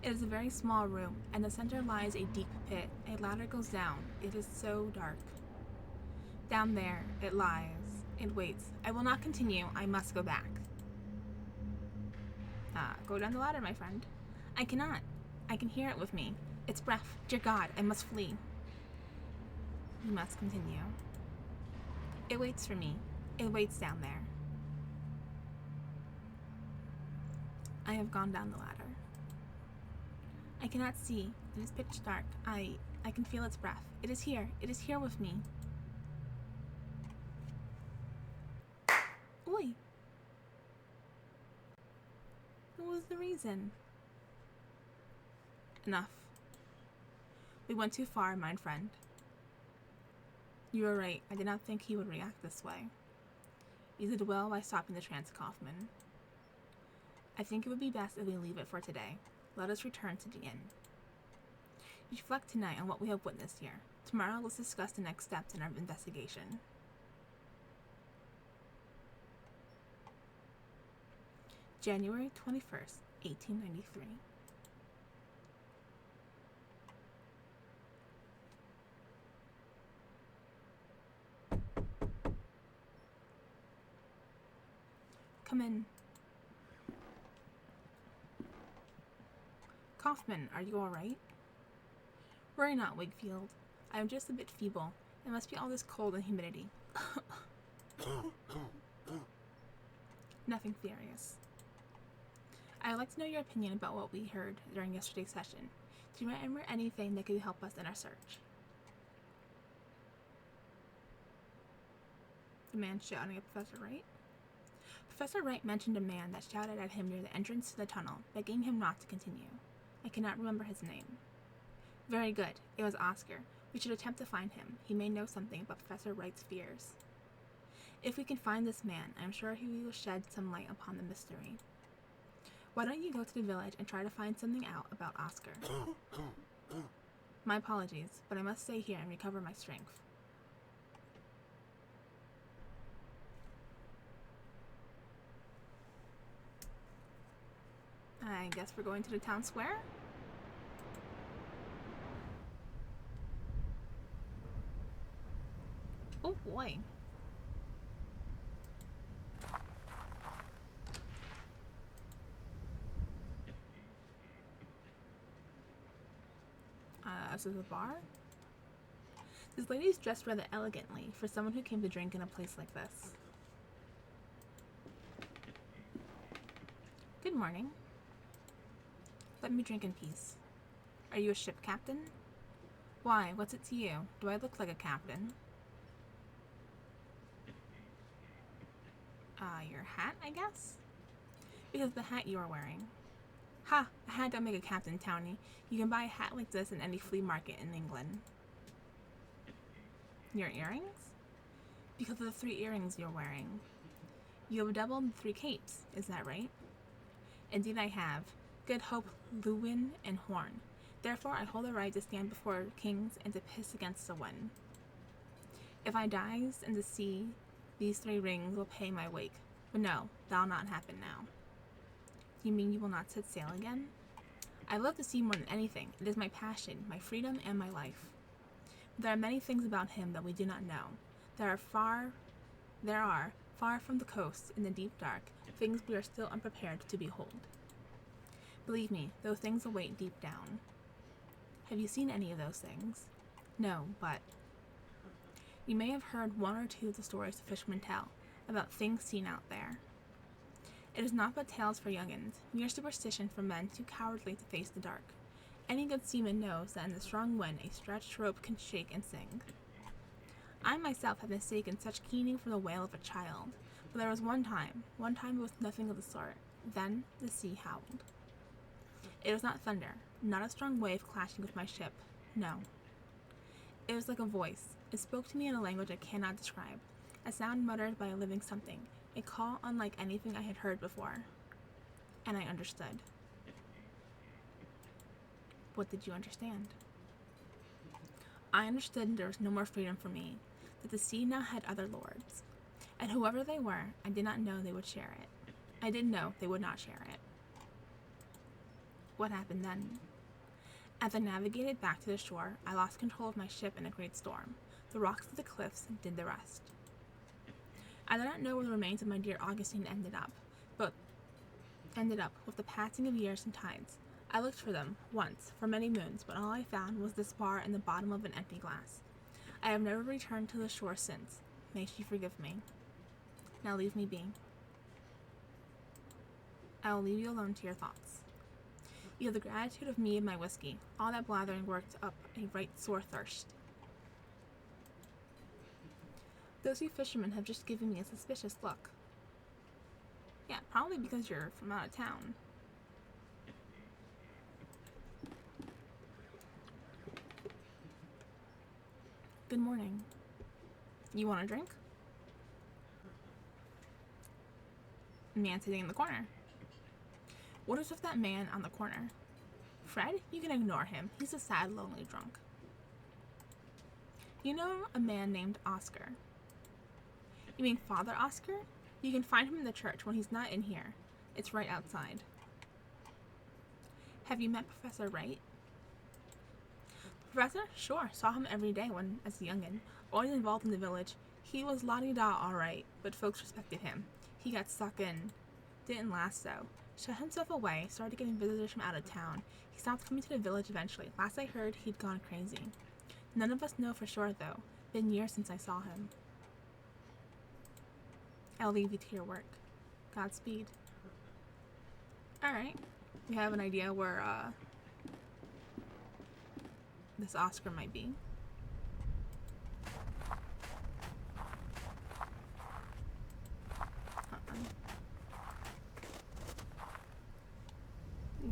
It is a very small room. In the center lies a deep pit. A ladder goes down. It is so dark. Down there, it lies. It waits. I will not continue. I must go back. Go down the ladder, my friend. I cannot. I can hear it with me. Its breath. Dear God, I must flee. You must continue. It waits for me. It waits down there. I have gone down the ladder. I cannot see. It is pitch dark. I can feel its breath. It is here. It is here with me. Oi! What was the reason? Enough. We went too far, my friend. You were right. I did not think he would react this way. You did well by stopping the trance, Kaufman. I think it would be best if we leave it for today. Let us return to the inn. Reflect tonight on what we have witnessed here. Tomorrow, let's discuss the next steps in our investigation. January 21st, 1893. Come in. Kaufman, are you all right? Worry not, Wigfield. I am just a bit feeble. It must be all this cold and humidity. Nothing serious. I would like to know your opinion about what we heard during yesterday's session. Do you remember anything that could help us in our search? The man shouting at Professor Wright. Professor Wright mentioned a man that shouted at him near the entrance to the tunnel, begging him not to continue. I cannot remember his name. Very good. It was Oscar. We should attempt to find him. He may know something about Professor Wright's fears. If we can find this man, I am sure he will shed some light upon the mystery. Why don't you go to the village and try to find something out about Oscar? My apologies, but I must stay here and recover my strength. I guess we're going to the town square? Oh boy. This is a bar? This lady's dressed rather elegantly for someone who came to drink in a place like this. Good morning. Let me drink in peace. Are you a ship captain? Why, what's it to you? Do I look like a captain? Your hat, I guess? Because the hat you are wearing. Ha! A hat don't make a captain, townie. You can buy a hat like this in any flea market in England. Your earrings? Because of the 3 earrings you're wearing. You have doubled 3 capes, is that right? Indeed I have. Good Hope, Lewin, and Horn. Therefore I hold the right to stand before kings and to piss against the wind. If I dies in the sea, these 3 rings will pay my wake. But no, that'll not happen now. You mean you will not set sail again? I love the sea more than anything. It is my passion, my freedom, and my life. There are many things about him that we do not know. There are, far from the coast, in the deep dark, things we are still unprepared to behold. Believe me, those things await deep down. Have you seen any of those things? No, but you may have heard 1 or 2 of the stories the fishermen tell about things seen out there. It is not but tales for young'uns, mere superstition for men too cowardly to face the dark. Any good seaman knows that in the strong wind a stretched rope can shake and sing. I myself have mistaken such keening for the wail of a child, but there was one time it was nothing of the sort. Then the sea howled. It was not thunder, not a strong wave clashing with my ship, no. It was like a voice. It spoke to me in a language I cannot describe, a sound muttered by a living something, a call unlike anything I had heard before. And I understood. What did you understand? I understood there was no more freedom for me, that the sea now had other lords. And whoever they were, I did not know they would share it. I did know they would not share it. What happened then? As I navigated back to the shore, I lost control of my ship in a great storm. The rocks of the cliffs did the rest. I do not know where the remains of my dear Augustine ended up with the passing of years and tides. I looked for them, once, for many moons, but all I found was this bar in the bottom of an empty glass. I have never returned to the shore since. May she forgive me. Now leave me be. I will leave you alone to your thoughts. You have the gratitude of me and my whiskey. All that blathering worked up a right sore thirst. Those 2 fishermen have just given me a suspicious look. Yeah, probably because you're from out of town. Good morning. You want a drink? Man sitting in the corner. What is with that man on the corner? Fred? You can ignore him. He's a sad, lonely drunk. You know a man named Oscar? You mean Father Oscar? You can find him in the church when he's not in here. It's right outside. Have you met Professor Wright? Professor? Sure. Saw him every day when as a youngin'. Always involved in the village. He was la-di-da alright, but folks respected him. He got stuck in. Didn't last though. Shut himself away, started getting visitors from out of town. He stopped coming to the village eventually. Last I heard, he'd gone crazy. None of us know for sure though. Been years since I saw him. I'll leave you to your work. Godspeed. Alright. We have an idea where, this Oscar might be.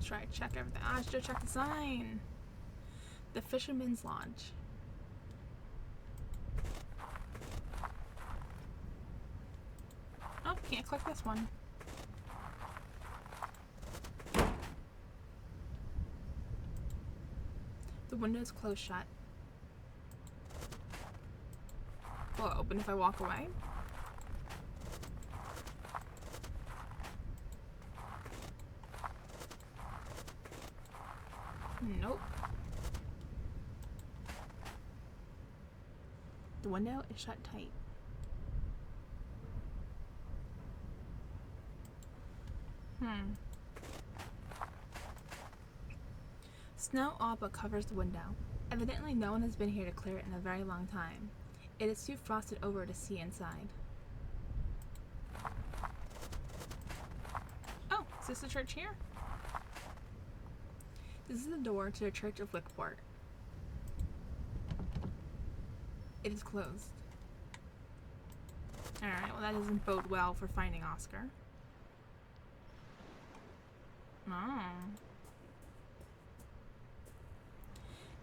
Try to check everything. I should check the sign. The Fisherman's Lodge. can't click this one. The window is closed shut. Will it open if I walk away? Nope. The window is shut tight. Snow all but covers the window. Evidently no one has been here to clear it in a very long time. It is too frosted over to see inside. Oh, is this the church here? This is the door to the Church of Wickport. It is closed. Alright, well that doesn't bode well for finding Oscar. Oh.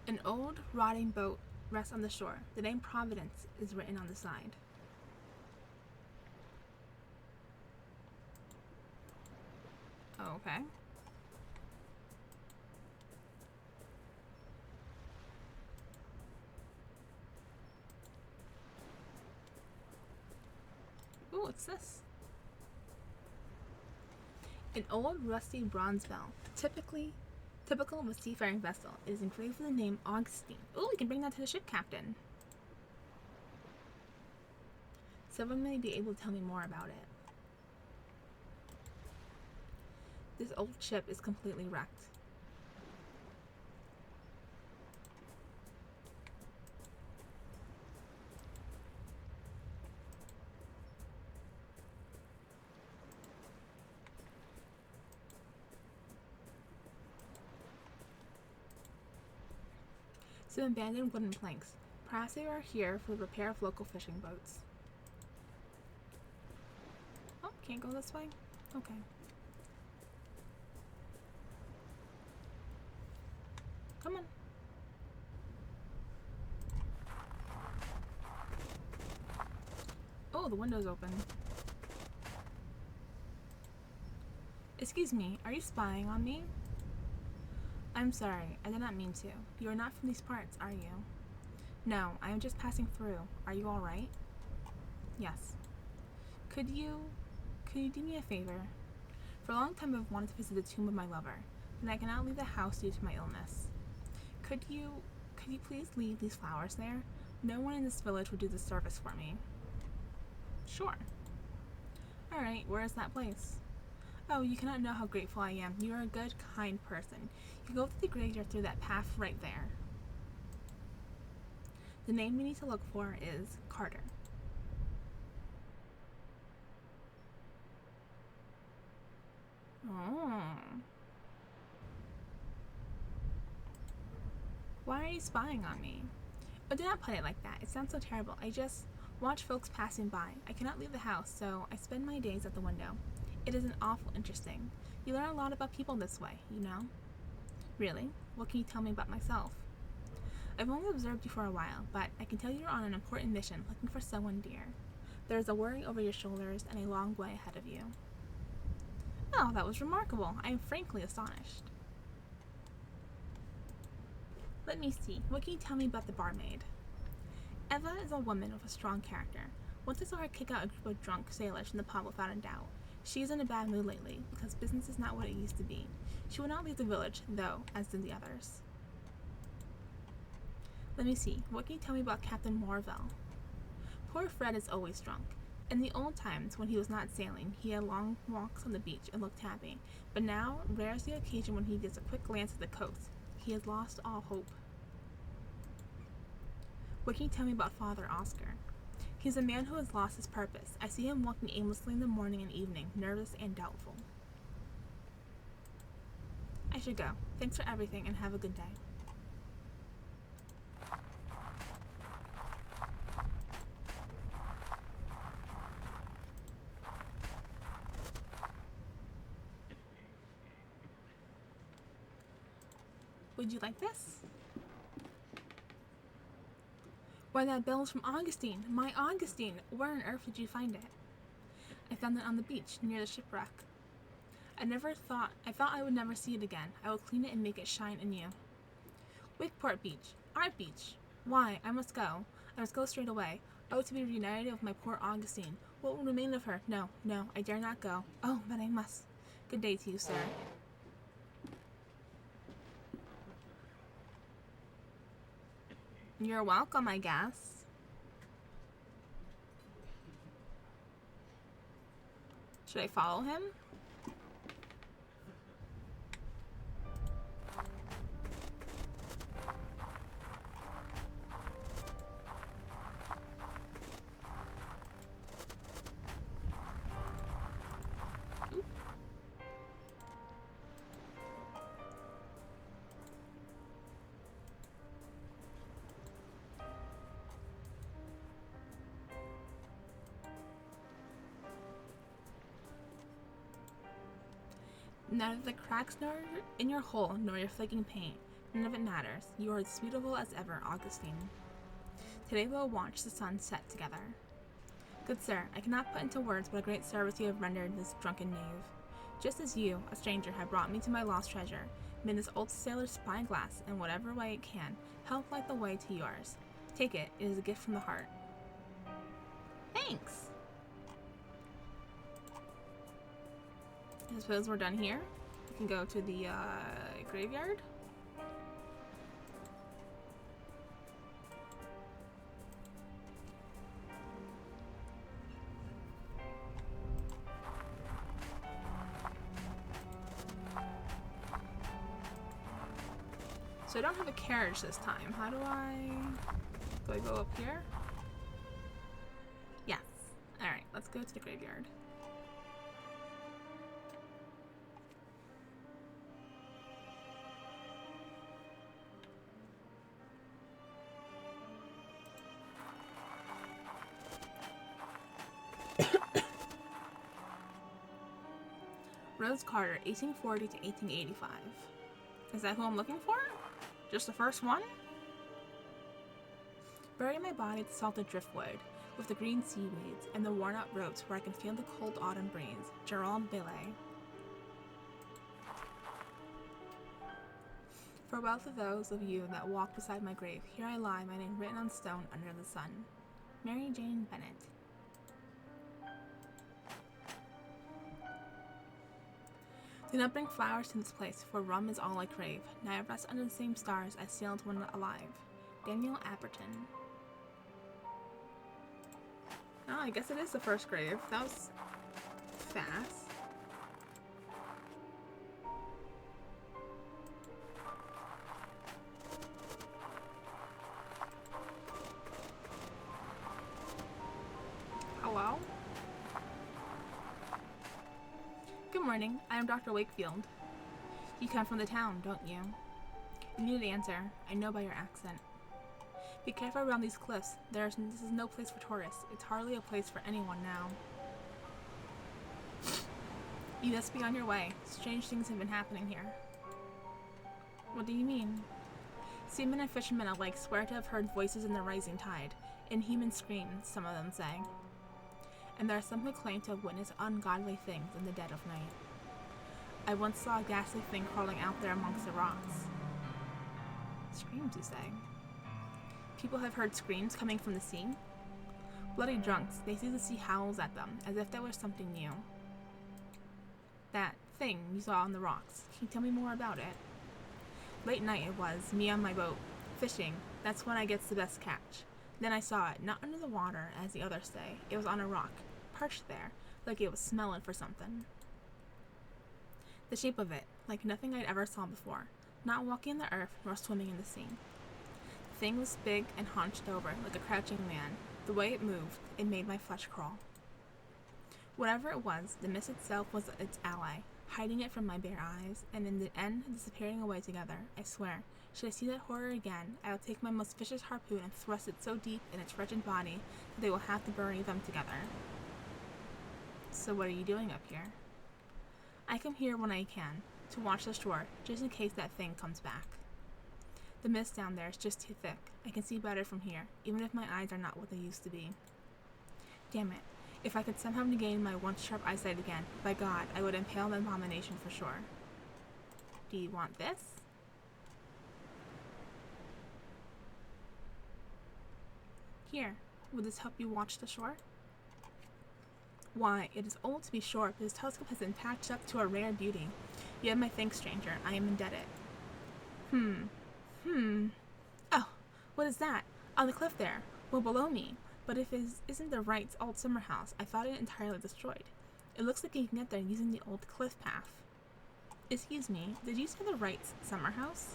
An old, rotting boat rests on the shore. The name Providence is written on the side. Okay. Ooh, what's this? An old, rusty bronze bell, typical of a seafaring vessel. It is engraved with the name Augustine. Ooh, we can bring that to the ship captain. Someone may be able to tell me more about it. This old ship is completely wrecked. Some abandoned wooden planks. Perhaps they are here for the repair of local fishing boats. Oh, can't go this way? Okay. Come on. Oh, the window's open. Excuse me, are you spying on me? I'm sorry, I did not mean to. You are not from these parts, are you? No, I am just passing through. Are you alright? Yes. Could you do me a favor? For a long time I've wanted to visit the tomb of my lover, and I cannot leave the house due to my illness. Could you please leave these flowers there? No one in this village would do this service for me. Sure. Alright, where is that place? Oh, you cannot know how grateful I am. You are a good, kind person. You go to the graveyard through that path right there. The name we need to look for is Carter. Oh. Why are you spying on me? Oh, do not put it like that. It sounds so terrible. I just watch folks passing by. I cannot leave the house, so I spend my days at the window. It isn't awful interesting. You learn a lot about people this way, you know? Really? What can you tell me about myself? I've only observed you for a while, but I can tell you're on an important mission looking for someone dear. There is a worry over your shoulders and a long way ahead of you. Oh, that was remarkable. I am frankly astonished. Let me see. What can you tell me about the barmaid? Eva is a woman with a strong character. Once I saw her kick out a group of drunk sailors from the pub without a doubt. She is in a bad mood lately, because business is not what it used to be. She will not leave the village, though, as did the others. Let me see. What can you tell me about Captain Morville? Poor Fred is always drunk. In the old times, when he was not sailing, he had long walks on the beach and looked happy. But now, rare is the occasion when he gets a quick glance at the coast. He has lost all hope. What can you tell me about Father Oscar? He's a man who has lost his purpose. I see him walking aimlessly in the morning and evening, nervous and doubtful. I should go. Thanks for everything and have a good day. Would you like this? Why, that bell's from Augustine. My Augustine. Where on earth did you find it? I found it on the beach near the shipwreck. I thought I would never see it again. I will clean it and make it shine anew. Wakeport Beach. Our beach. Why? I must go. I must go straight away. Oh, to be reunited with my poor Augustine. What will remain of her? No, no, I dare not go. Oh, but I must. Good day to you, sir. You're welcome, I guess. Should I follow him? Neither the cracks nor in your hull nor your flaking paint. None of it matters. You are as beautiful as ever, Augustine. Today we will watch the sun set together. Good sir, I cannot put into words what a great service you have rendered this drunken knave. Just as you, a stranger, have brought me to my lost treasure, may this old sailor's spyglass, in whatever way it can, help light the way to yours. Take it. It is a gift from the heart. Thanks! I suppose we're done here. We can go to the graveyard. So I don't have a carriage this time. How do I go up here? Yes. Alright, let's go to the graveyard. Rose Carter, 1840 to 1885. Is that who I'm looking for? Just the first one? Bury my body at the salted driftwood, with the green seaweeds and the worn-out ropes where I can feel the cold autumn breeze. Gerald Bailey. Farewell to those of you that walk beside my grave. Here I lie, my name written on stone under the sun. Mary Jane Bennett. Do not bring flowers to this place, for rum is all I crave. Now I rest under the same stars I sailed when alive. Daniel Apperton. Oh, I guess it is the first grave. That was fast. Hello? Good morning. I am Dr. Wakefield. You come from the town, don't you? You need an answer. I know by your accent. Be careful around these cliffs. This is no place for tourists. It's hardly a place for anyone now. You must be on your way. Strange things have been happening here. What do you mean? Seamen and fishermen alike swear to have heard voices in the rising tide. Inhuman screams, some of them say. And there are some who claim to have witnessed ungodly things in the dead of night. I once saw a ghastly thing crawling out there amongst the rocks. Screams, you say? People have heard screams coming from the sea? Bloody drunks, they see the sea howls at them, as if there was something new. That thing you saw on the rocks, can you tell me more about it? Late night it was, me on my boat, fishing. That's when I gets the best catch. Then I saw it, not under the water, as the others say. It was on a rock, perched there, like it was smelling for something. The shape of it, like nothing I'd ever saw before, not walking in the earth, nor swimming in the sea. The thing was big and hunched over, like a crouching man. The way it moved, it made my flesh crawl. Whatever it was, the mist itself was its ally, hiding it from my bare eyes, and in the end, disappearing away together. I swear, should I see that horror again, I will take my most vicious harpoon and thrust it so deep in its wretched body that they will have to bury them together. So what are you doing up here? I come here when I can, to watch the shore, just in case that thing comes back. The mist down there is just too thick. I can see better from here, even if my eyes are not what they used to be. Damn it. If I could somehow regain my once sharp eyesight again, by God, I would impale the abomination for sure. Do you want this? Here, will this help you watch the shore? Why, it is old to be sure, but this telescope has been patched up to a rare beauty. You have my thanks, stranger. I am indebted. Oh, what is that? On the cliff there. Well, below me. But if it isn't the Wright's old summer house, I thought it entirely destroyed. It looks like you can get there using the old cliff path. Excuse me, did you say the Wright's summer house?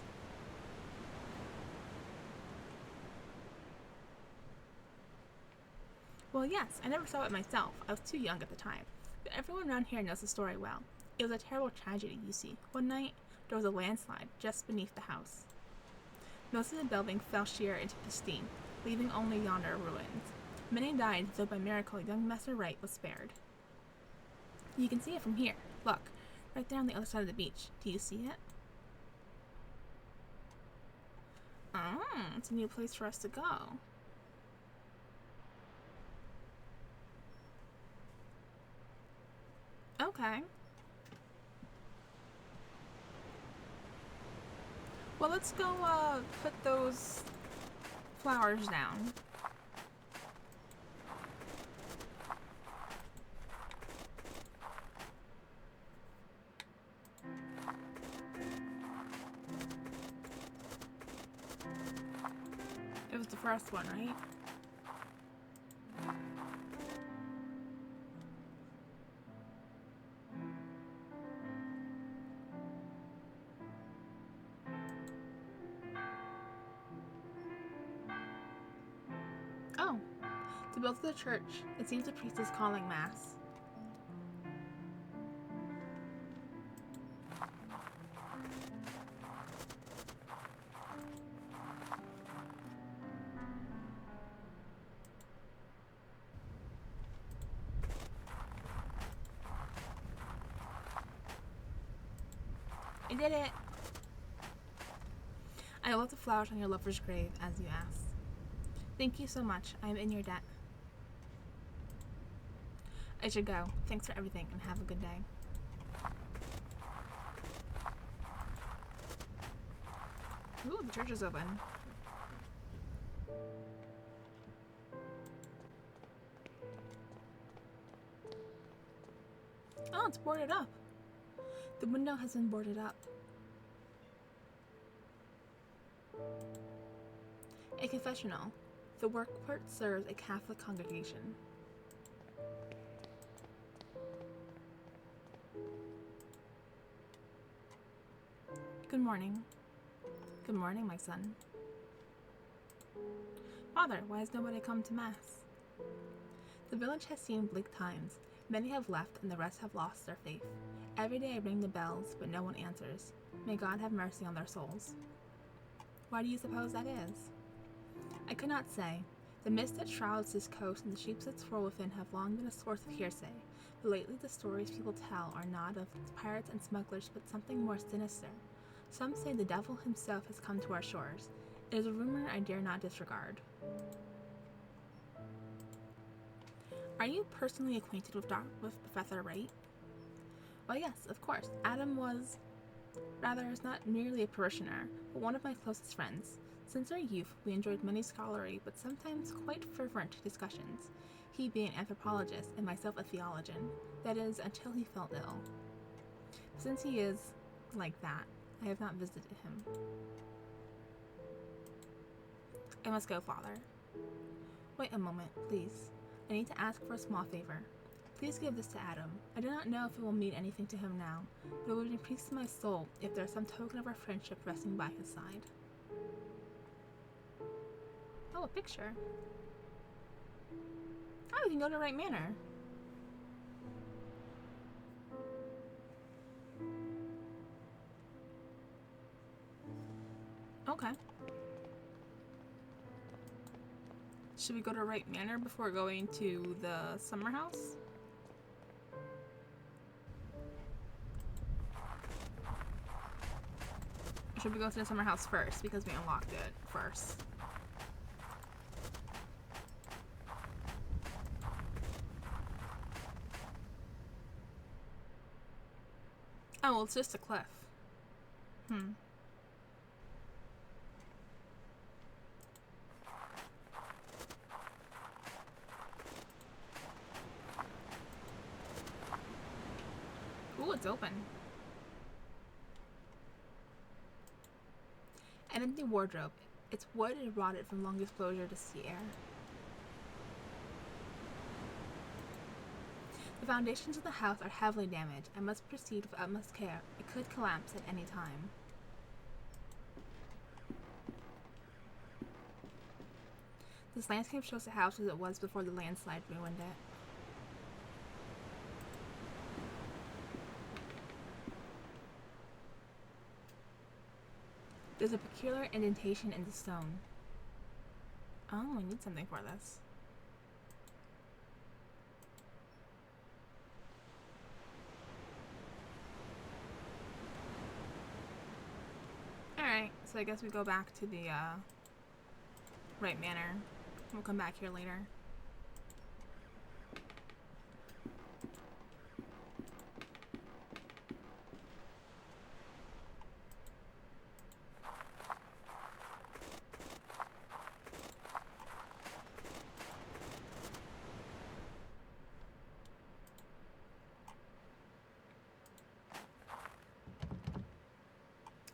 Well, yes, I never saw it myself. I was too young at the time. But everyone around here knows the story well. It was a terrible tragedy, you see. One night, there was a landslide just beneath the house. Most of the building fell sheer into the steam, leaving only yonder ruins. Many died, though by miracle young Master Wright was spared. You can see it from here. Look, right there on the other side of the beach. Do you see it? Oh, it's a new place for us to go. Okay. Well, let's go, put those flowers down. It was the first one, right? Oh, to build the church, it seems the priest is calling mass. I did it! I left the flowers on your lover's grave, as you asked. Thank you so much. I am in your debt. I should go. Thanks for everything, and have a good day. Ooh, the church is open. Oh, it's boarded up. The window has been boarded up. A confessional. The workport serves a Catholic congregation. Good morning. Good morning, my son. Father, why has nobody come to Mass? The village has seen bleak times. Many have left and the rest have lost their faith. Every day I ring the bells, but no one answers. May God have mercy on their souls. Why do you suppose that is? I could not say. The mist that shrouds this coast and the sheep that swirl within have long been a source of hearsay, but lately the stories people tell are not of pirates and smugglers, but something more sinister. Some say the devil himself has come to our shores. It is a rumor I dare not disregard. Are you personally acquainted with Professor Wright? Well, yes, of course. Adam is not merely a parishioner, but one of my closest friends. Since our youth, we enjoyed many scholarly, but sometimes quite fervent discussions, he being an anthropologist and myself a theologian, that is, until he fell ill. Since he is like that, I have not visited him. I must go, Father. Wait a moment, please. I need to ask for a small favor. Please give this to Adam. I do not know if it will mean anything to him now, but it would increase my soul if there is some token of our friendship resting by his side. Oh, a picture. Oh, we can go to Wright Manor. Okay. Should we go to Wright Manor before going to the summer house? Or should we go to the summer house first because we unlocked it first? Oh, well, it's just a cliff. Ooh, it's open. An empty wardrobe. Its wood is rotted from long exposure to sea air. The foundations of the house are heavily damaged and must proceed with utmost care. It could collapse at any time. This landscape shows the house as it was before the landslide ruined it. There's a peculiar indentation in the stone. Oh, we need something for this. Alright, so I guess we go back to the right manor. We'll come back here later.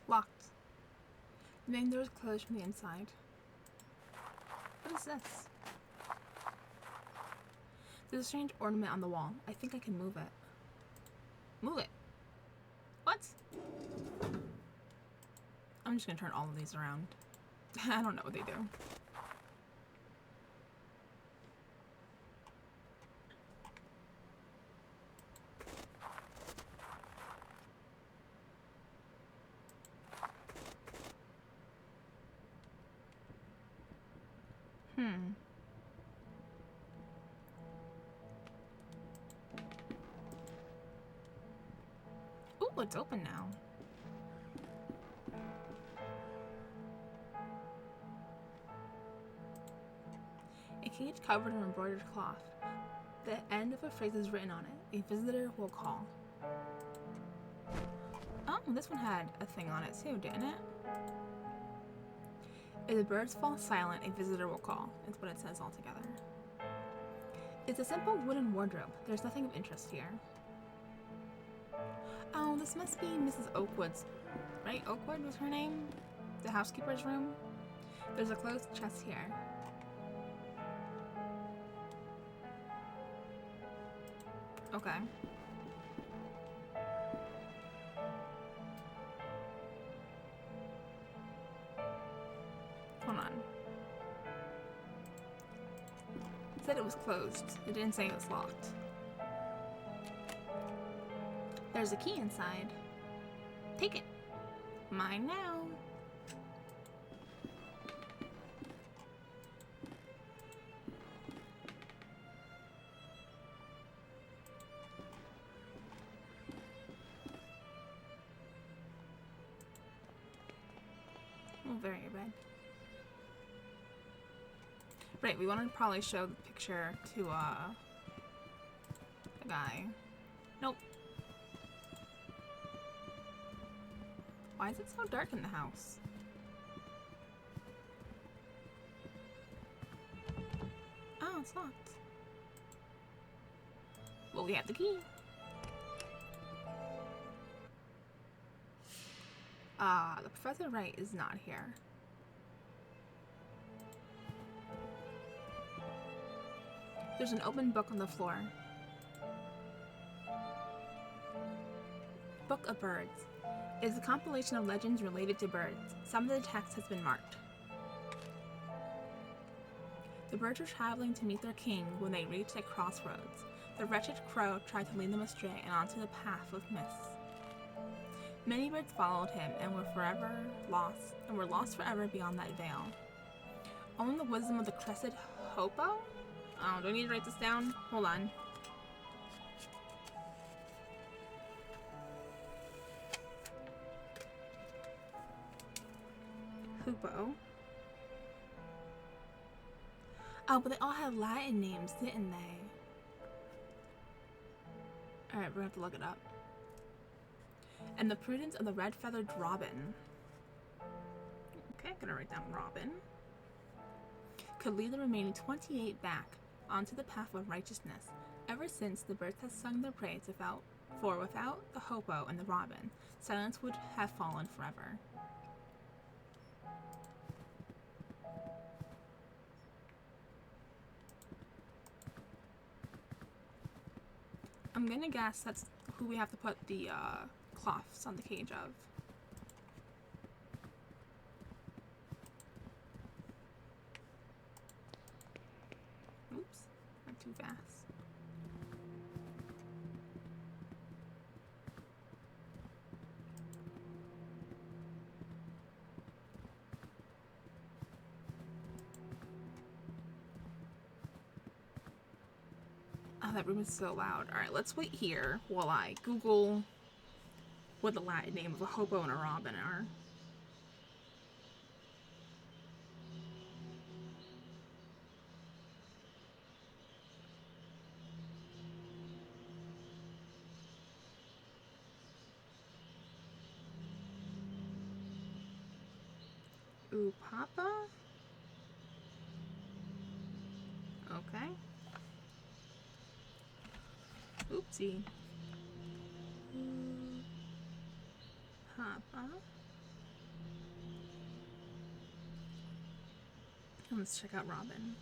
Locked. The main door is closed from the inside. What is this? There's a strange ornament on the wall. I think I can move it. Move it? What? I'm just gonna turn all of these around. I don't know what they do. Ooh, it's open now. A cage covered in embroidered cloth. The end of a phrase is written on it. A visitor will call. Oh, this one had a thing on it too, didn't it? If the birds fall silent, a visitor will call. That's what it says altogether. It's a simple wooden wardrobe. There's nothing of interest here. Oh, this must be Mrs. Oakwood's, right? Oakwood was her name? The housekeeper's room? There's a closed chest here. Okay. Hold on. It said it was closed. It didn't say it was locked. There's a key inside. Take it. Mine now. Oh, very red. Right, we want to probably show the picture to, the guy. Nope. Why is it so dark in the house? Oh, it's locked. Well, we have the key. The Professor Wright is not here. There's an open book on the floor. Book of Birds. It is a compilation of legends related to birds. Some of the text has been marked. The birds were traveling to meet their king when they reached a crossroads. The wretched crow tried to lead them astray and onto the path of myths. Many birds followed him and were lost forever beyond that veil. Only the wisdom of the crested hopo? Oh, do I need to write this down? Hold on. Hoopoe. Oh, but they all had Latin names, didn't they? Alright, we're gonna have to look it up. and the prudence of the red-feathered robin. Okay, I'm gonna write down robin. Could lead the remaining 28 back onto the path of righteousness. Ever since the birds have sung their praise for without the hopo and the robin, silence would have fallen forever. I'm gonna guess that's who we have to put the cloths on the cage of. Oops, went too fast. Oh, that room is so loud. Alright, let's wait here while I Google what the Latin name of a hobo and a robin are. Ooh, Papa? Okay. Oopsie. Papa. And let's check out Robin.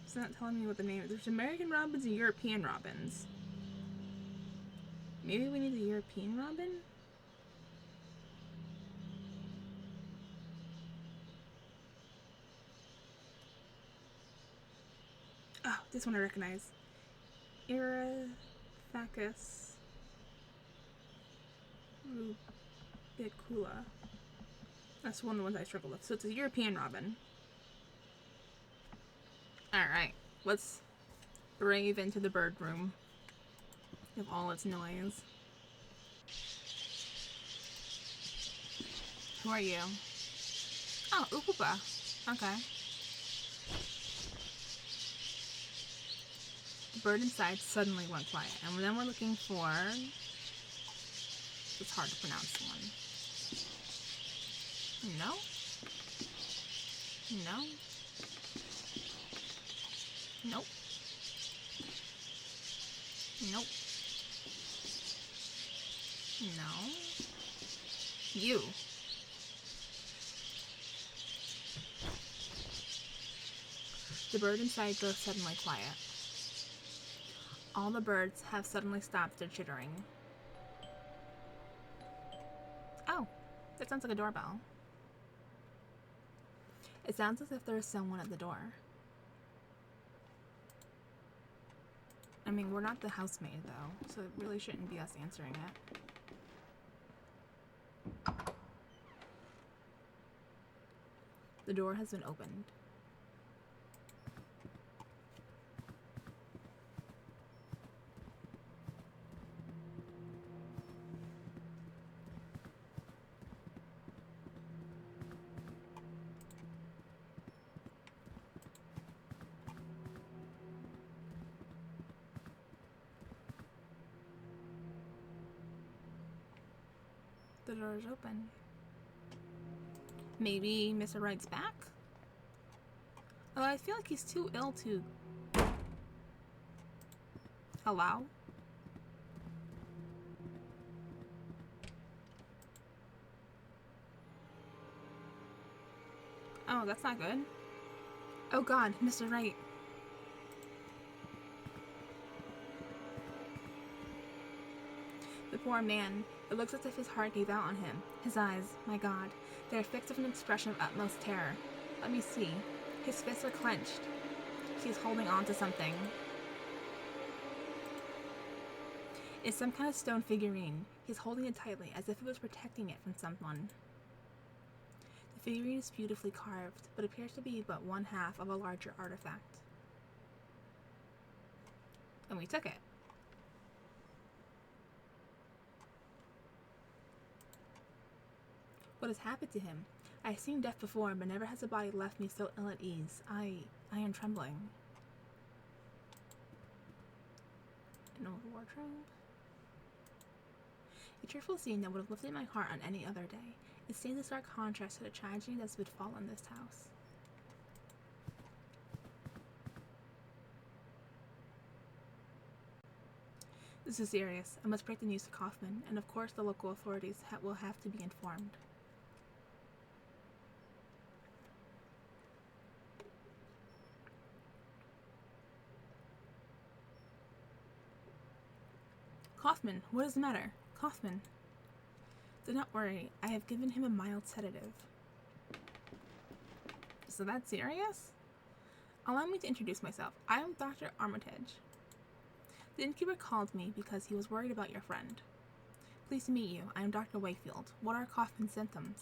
It's not telling me what the name is. There's American robins and European robins. Maybe we need the European robin? Oh, this one I recognize. Erythacus rubicula. That's one of the ones I struggle with. So it's a European robin. Alright, let's brave into the bird room with all its noise. Who are you? Oh, Ukupa. Okay. The bird inside suddenly went quiet, and then we're looking for... It's hard to pronounce the one. No? No? Nope. Nope. No. You. The bird inside goes suddenly quiet. All the birds have suddenly stopped their chittering. Oh, that sounds like a doorbell. It sounds as if there is someone at the door. I mean, we're not the housemaid, though, so it really shouldn't be us answering it. The door has been opened. The door is open. Maybe Mr. Wright's back? Although I feel like he's too ill to allow. Oh, that's not good. Oh god, Mr. Wright. The poor man. It looks as if his heart gave out on him. His eyes, my god, they are fixed with an expression of utmost terror. Let me see. His fists are clenched. He is holding on to something. It's some kind of stone figurine. He's holding it tightly, as if it was protecting it from someone. The figurine is beautifully carved, but appears to be but one half of a larger artifact. And we took it. What has happened to him? I have seen death before, but never has a body left me so ill at ease. I am trembling. An old wardrobe. A cheerful scene that would have lifted my heart on any other day. It stands in stark contrast to the tragedy that's befallen this house. This is serious. I must break the news to Kaufman, and of course the local authorities will have to be informed. Kaufman, what is the matter? Kaufman. Do not worry, I have given him a mild sedative. So that's serious? Allow me to introduce myself. I am Dr. Armitage. The innkeeper called me because he was worried about your friend. Pleased to meet you. I am Dr. Wakefield. What are Kaufman's symptoms?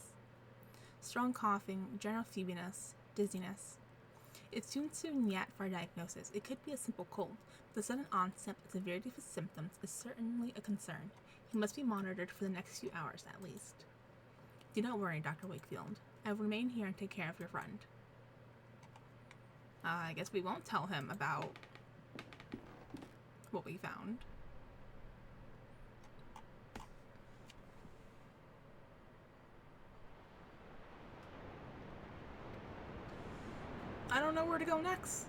Strong coughing, general feebleness, dizziness. It's too soon yet for a diagnosis. It could be a simple cold, but the sudden onset and severity of his symptoms is certainly a concern. He must be monitored for the next few hours at least. Do not worry, Dr. Wakefield. I will remain here and take care of your friend. I guess we won't tell him about what we found. I don't know where to go next.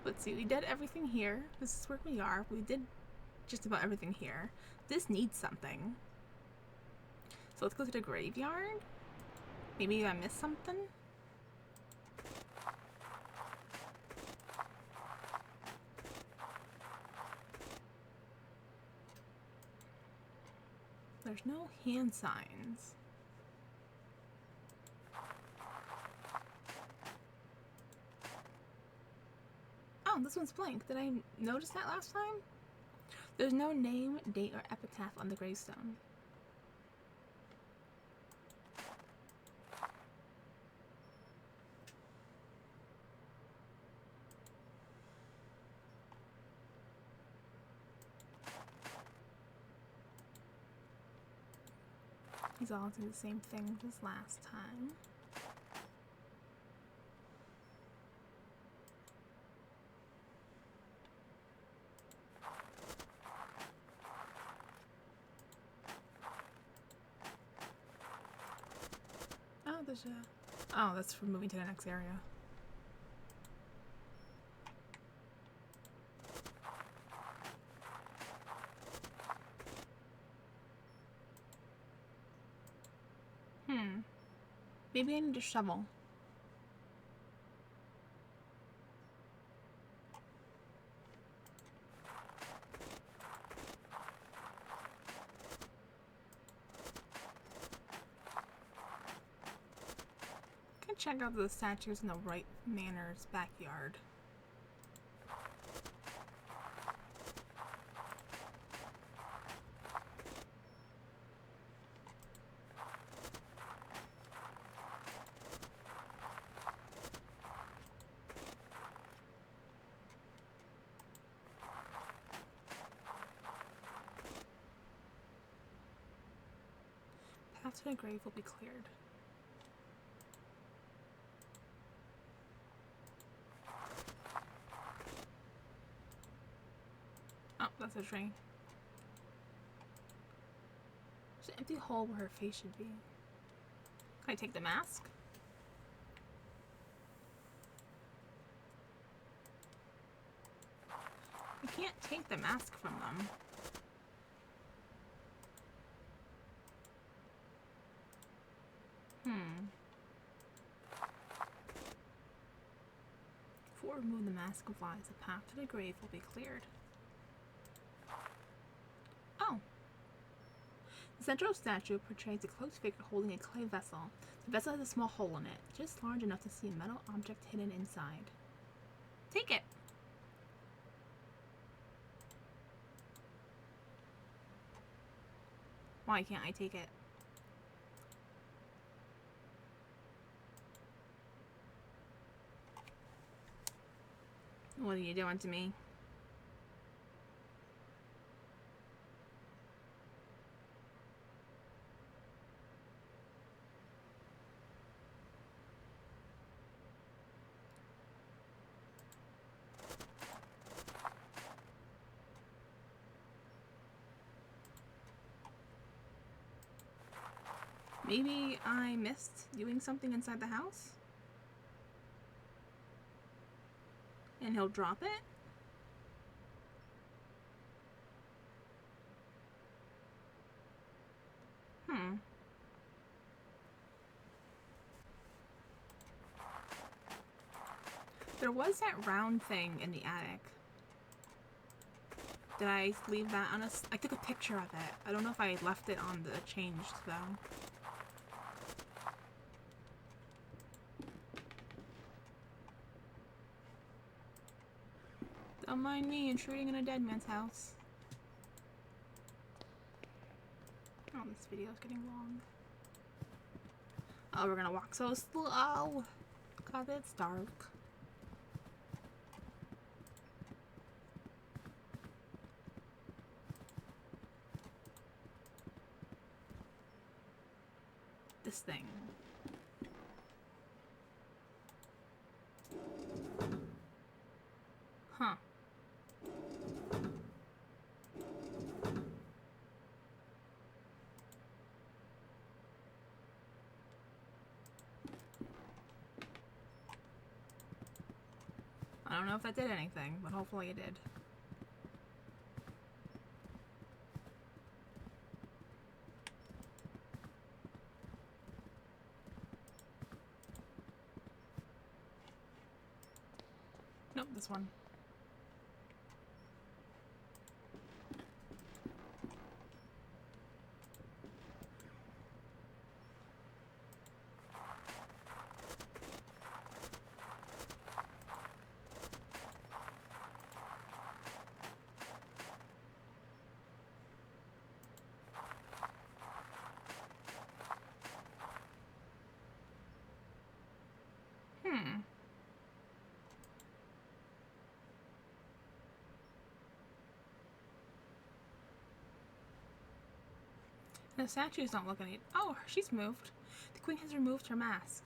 Let's see, we did everything here. This is where we are. We did just about everything here. This needs something. So let's go to the graveyard. Maybe I missed something? There's no hand signs. Oh, this one's blank. Did I notice that last time? There's no name, date, or epitaph on the gravestone. He's all doing the same thing as last time. Oh, there's a... Oh, that's for moving to the next area. Maybe I need a shovel. Can check out the statues in the Wright Manor's backyard. Path to the grave will be cleared. Oh, that's a tree. There's an empty hole where her face should be. Can I take the mask? I can't take the mask from them. Before remove the mask of lies, the path to the grave will be cleared. Oh! The central statue portrays a close figure holding a clay vessel. The vessel has a small hole in it, just large enough to see a metal object hidden inside. Take it! Why can't I take it? What are you doing to me? Maybe I missed doing something inside the house? And he'll drop it? Hmm. There was that round thing in the attic. Did I leave that on us? I took a picture of it. I don't know if I left it on the changed though. Don't mind me intruding in a dead man's house. Oh, this video is getting long. Oh, we're gonna walk so slow. God, it's dark. This thing. Huh. I don't know if that did anything, but hopefully it did. Nope, this one. Hmm. The statue's not looking at. Oh, she's moved. The queen has removed her mask.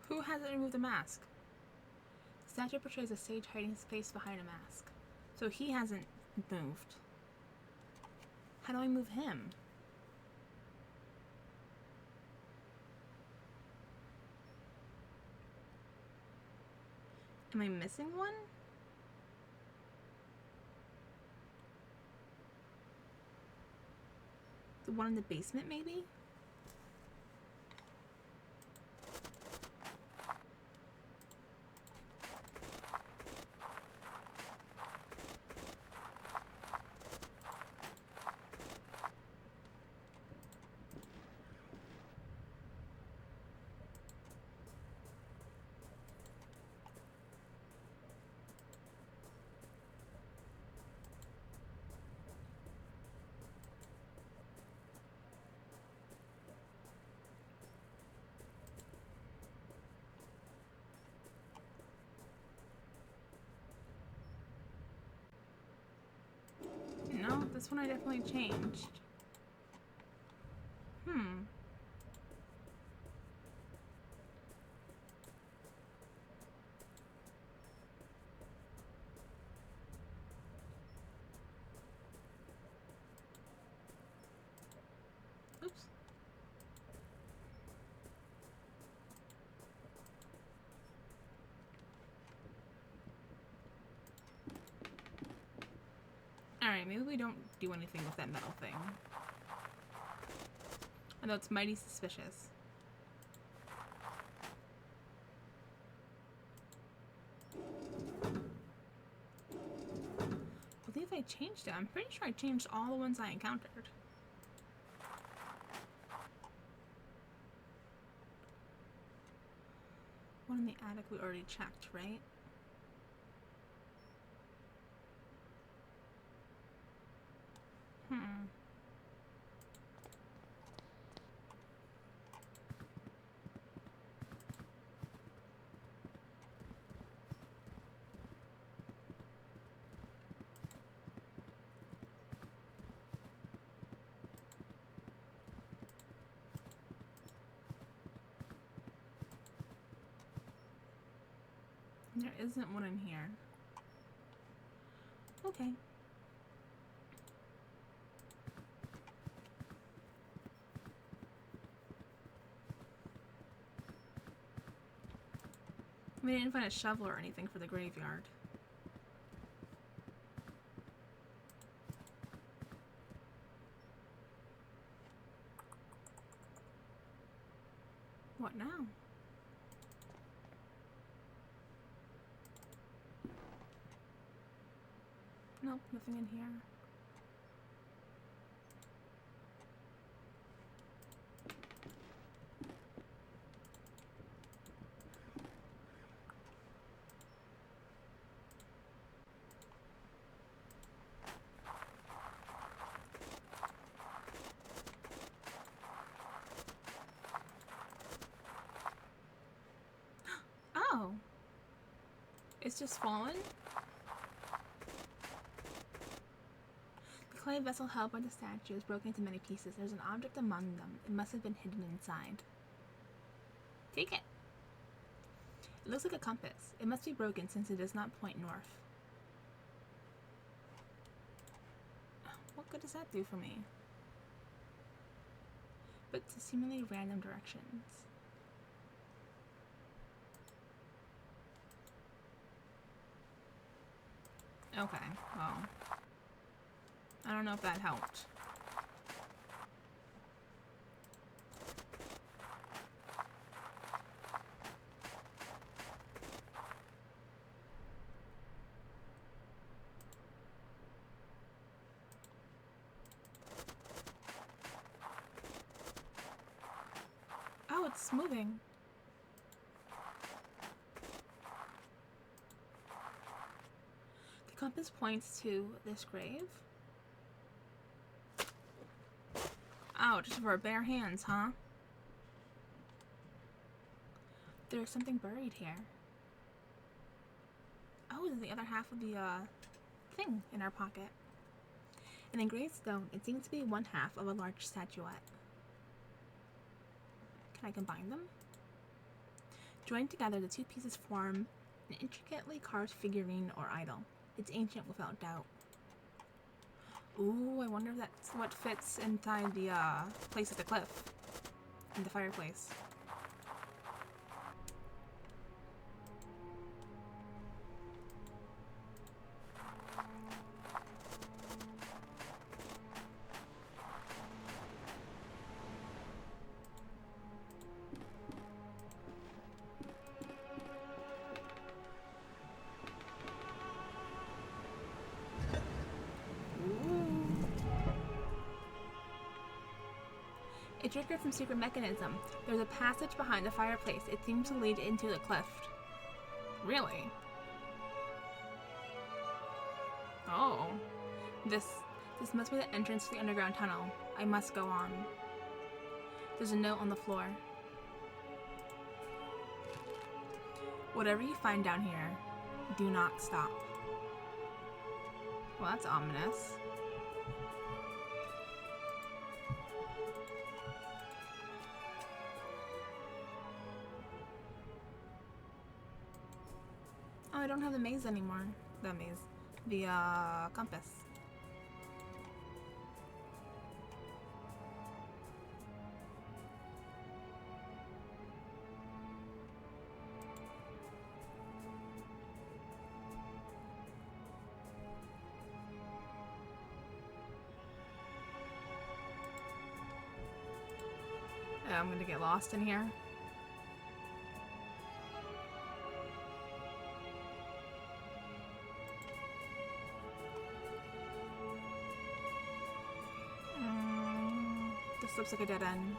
Who hasn't removed the mask? The statue portrays a sage hiding his face behind a mask. So he hasn't moved. How do I move him? Am I missing one? The one in the basement, maybe? No, this one I definitely changed. Hmm. Oops. Alright, maybe we don't do anything with that metal thing. I know it's mighty suspicious. I believe I changed it. I'm pretty sure I changed all the ones I encountered. One in the attic we already checked, right? Hmm. There isn't one in here. Okay. We didn't find a shovel or anything for the graveyard. What now? Nope, nothing in here. Oh! It's just fallen? The clay vessel held by the statue is broken into many pieces. There's an object among them. It must have been hidden inside. Take it! It looks like a compass. It must be broken since it does not point north. What good does that do for me? But to seemingly random directions. Okay, well, I don't know if that helped. Oh, it's moving. The compass points to this grave. Oh, just for our bare hands, huh? There's something buried here. Oh, there's the other half of the thing in our pocket. An engraved stone. It seems to be one half of a large statuette. Can I combine them? Joined together, the two pieces form an intricately carved figurine or idol. It's ancient without doubt. Ooh, I wonder if that's what fits inside the place at the cliff. In the fireplace. A trigger from secret mechanism. There's a passage behind the fireplace. It seems to lead into the cliff. Really? Oh. This must be the entrance to the underground tunnel. I must go on. There's a note on the floor. Whatever you find down here, do not stop. Well, that's ominous. Oh, I don't have the maze anymore. The maze. The, compass. I'm gonna get lost in here. This looks like a dead end.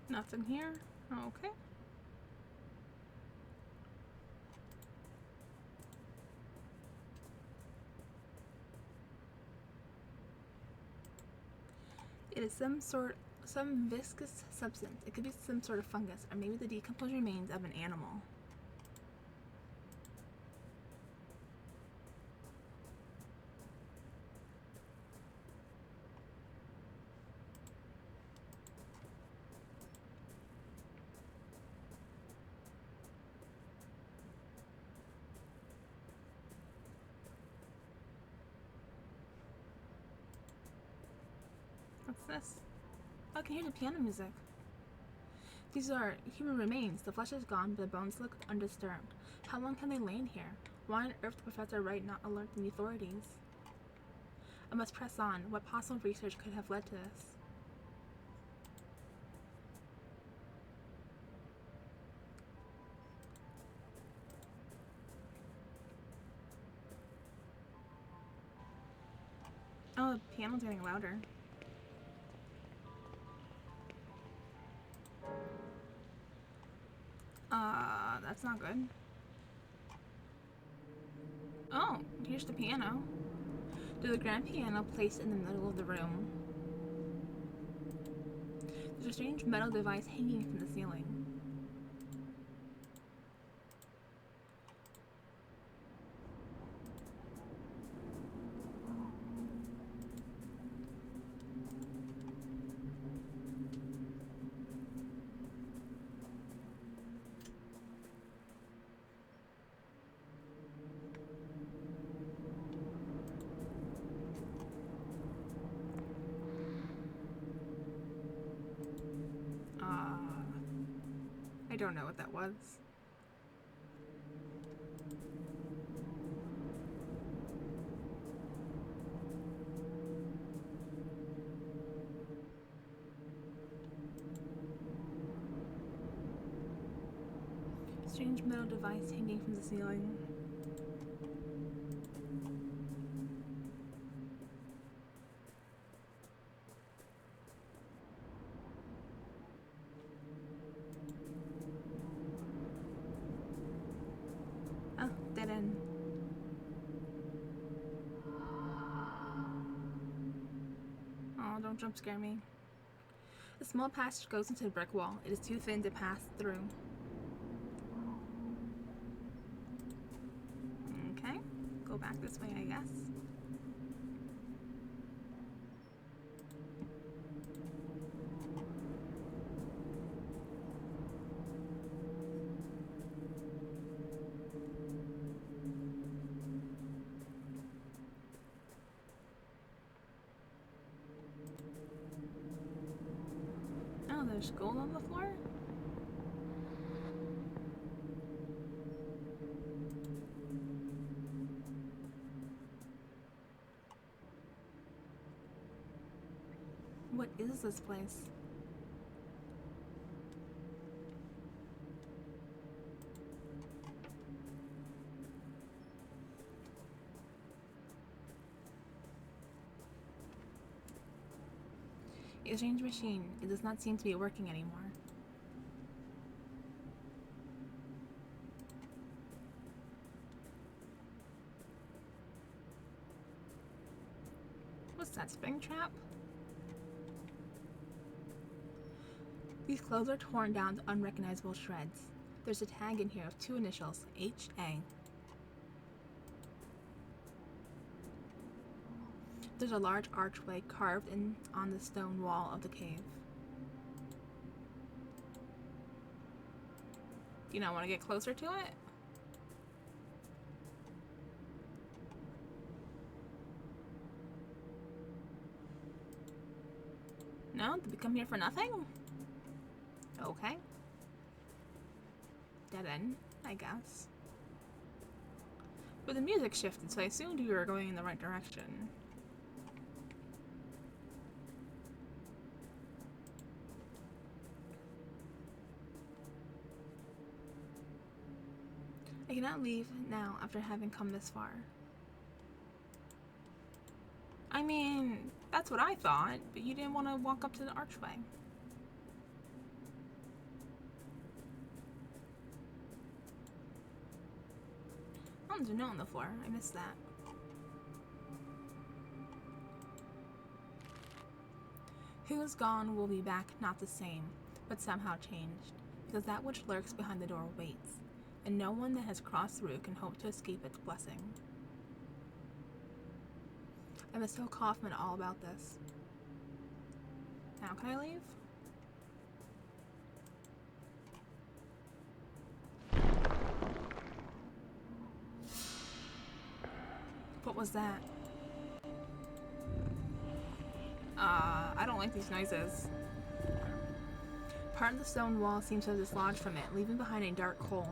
Nothing here. Okay. It is some viscous substance. It could be some sort of fungus, or maybe the decomposed remains of an animal. What's this? I can hear the piano music. These are human remains. The flesh is gone, but the bones look undisturbed. How long can they lain here? Why on earth did Professor Wright not alert the authorities? I must press on. What possible research could have led to this? Oh, the piano's getting louder. That's not good. Oh, here's the piano. There's a grand piano placed in the middle of the room. There's a strange metal device hanging from the ceiling. I don't know what that was. Strange metal device hanging from the ceiling. Oh, dead end. Oh, don't jump scare me. A small passage goes into the brick wall. It is too thin to pass through. Okay, go back this way, I guess. Oh, there's gold on the floor? What is this place? A strange machine. It does not seem to be working anymore. What's that, Springtrap? These clothes are torn down to unrecognizable shreds. There's a tag in here of 2 initials, H.A. There's a large archway carved in on the stone wall of the cave. Do you not want to get closer to it? No? Did we come here for nothing? Okay. Dead end, I guess. But the music shifted, so I assumed we were going in the right direction. I cannot leave now after having come this far. I mean, that's what I thought, but you didn't want to walk up to the archway. Oh, there's a note on the floor. I missed that. Who is gone will be back not the same, but somehow changed, because that which lurks behind the door waits, and no one that has crossed through can hope to escape its blessing. I must tell Kaufman all about this. Now can I leave? What was that? I don't like these noises. Part of the stone wall seems to have dislodged from it, leaving behind a dark hole.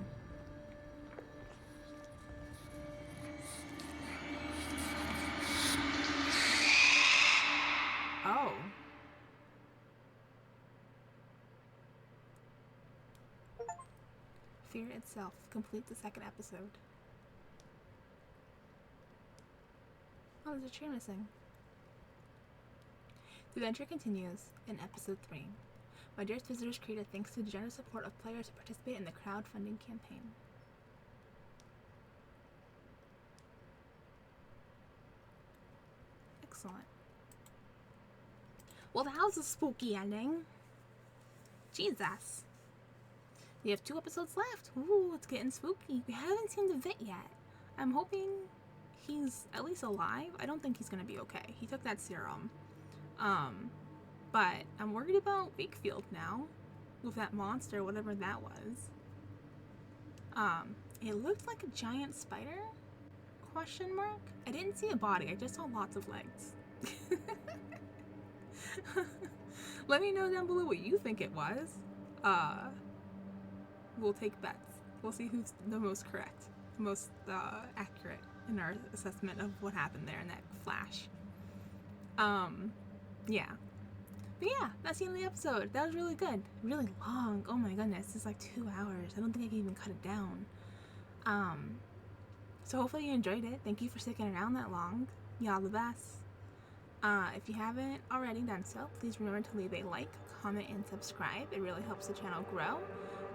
Oh. Fear itself. Complete the second episode. Oh, there's a chair missing. The adventure continues in episode 3. My dearest visitors created thanks to the generous support of players who participate in the crowdfunding campaign. Excellent. Well, that was a spooky ending. Jesus. We have 2 episodes left. Ooh, it's getting spooky. We haven't seen the Vit yet. I'm hoping he's at least alive. I don't think he's gonna be okay. He took that serum. But I'm worried about Wakefield now. With that monster, whatever that was. It looked like a giant spider? Question mark? I didn't see a body. I just saw lots of legs. Let me know down below what you think it was. We'll take bets. We'll see who's the most correct, the most accurate in our assessment of what happened there in that flash. Yeah. But yeah, that's the end of the episode. That was really good. Really long. Oh my goodness, it's like 2 hours. I don't think I can even cut it down. So hopefully you enjoyed it. Thank you for sticking around that long. Y'all the best. If you haven't already done so, please remember to leave a like, comment, and subscribe. It really helps the channel grow.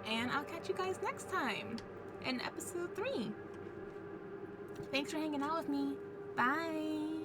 And I'll catch you guys next time in episode 3. Thanks for hanging out with me. Bye!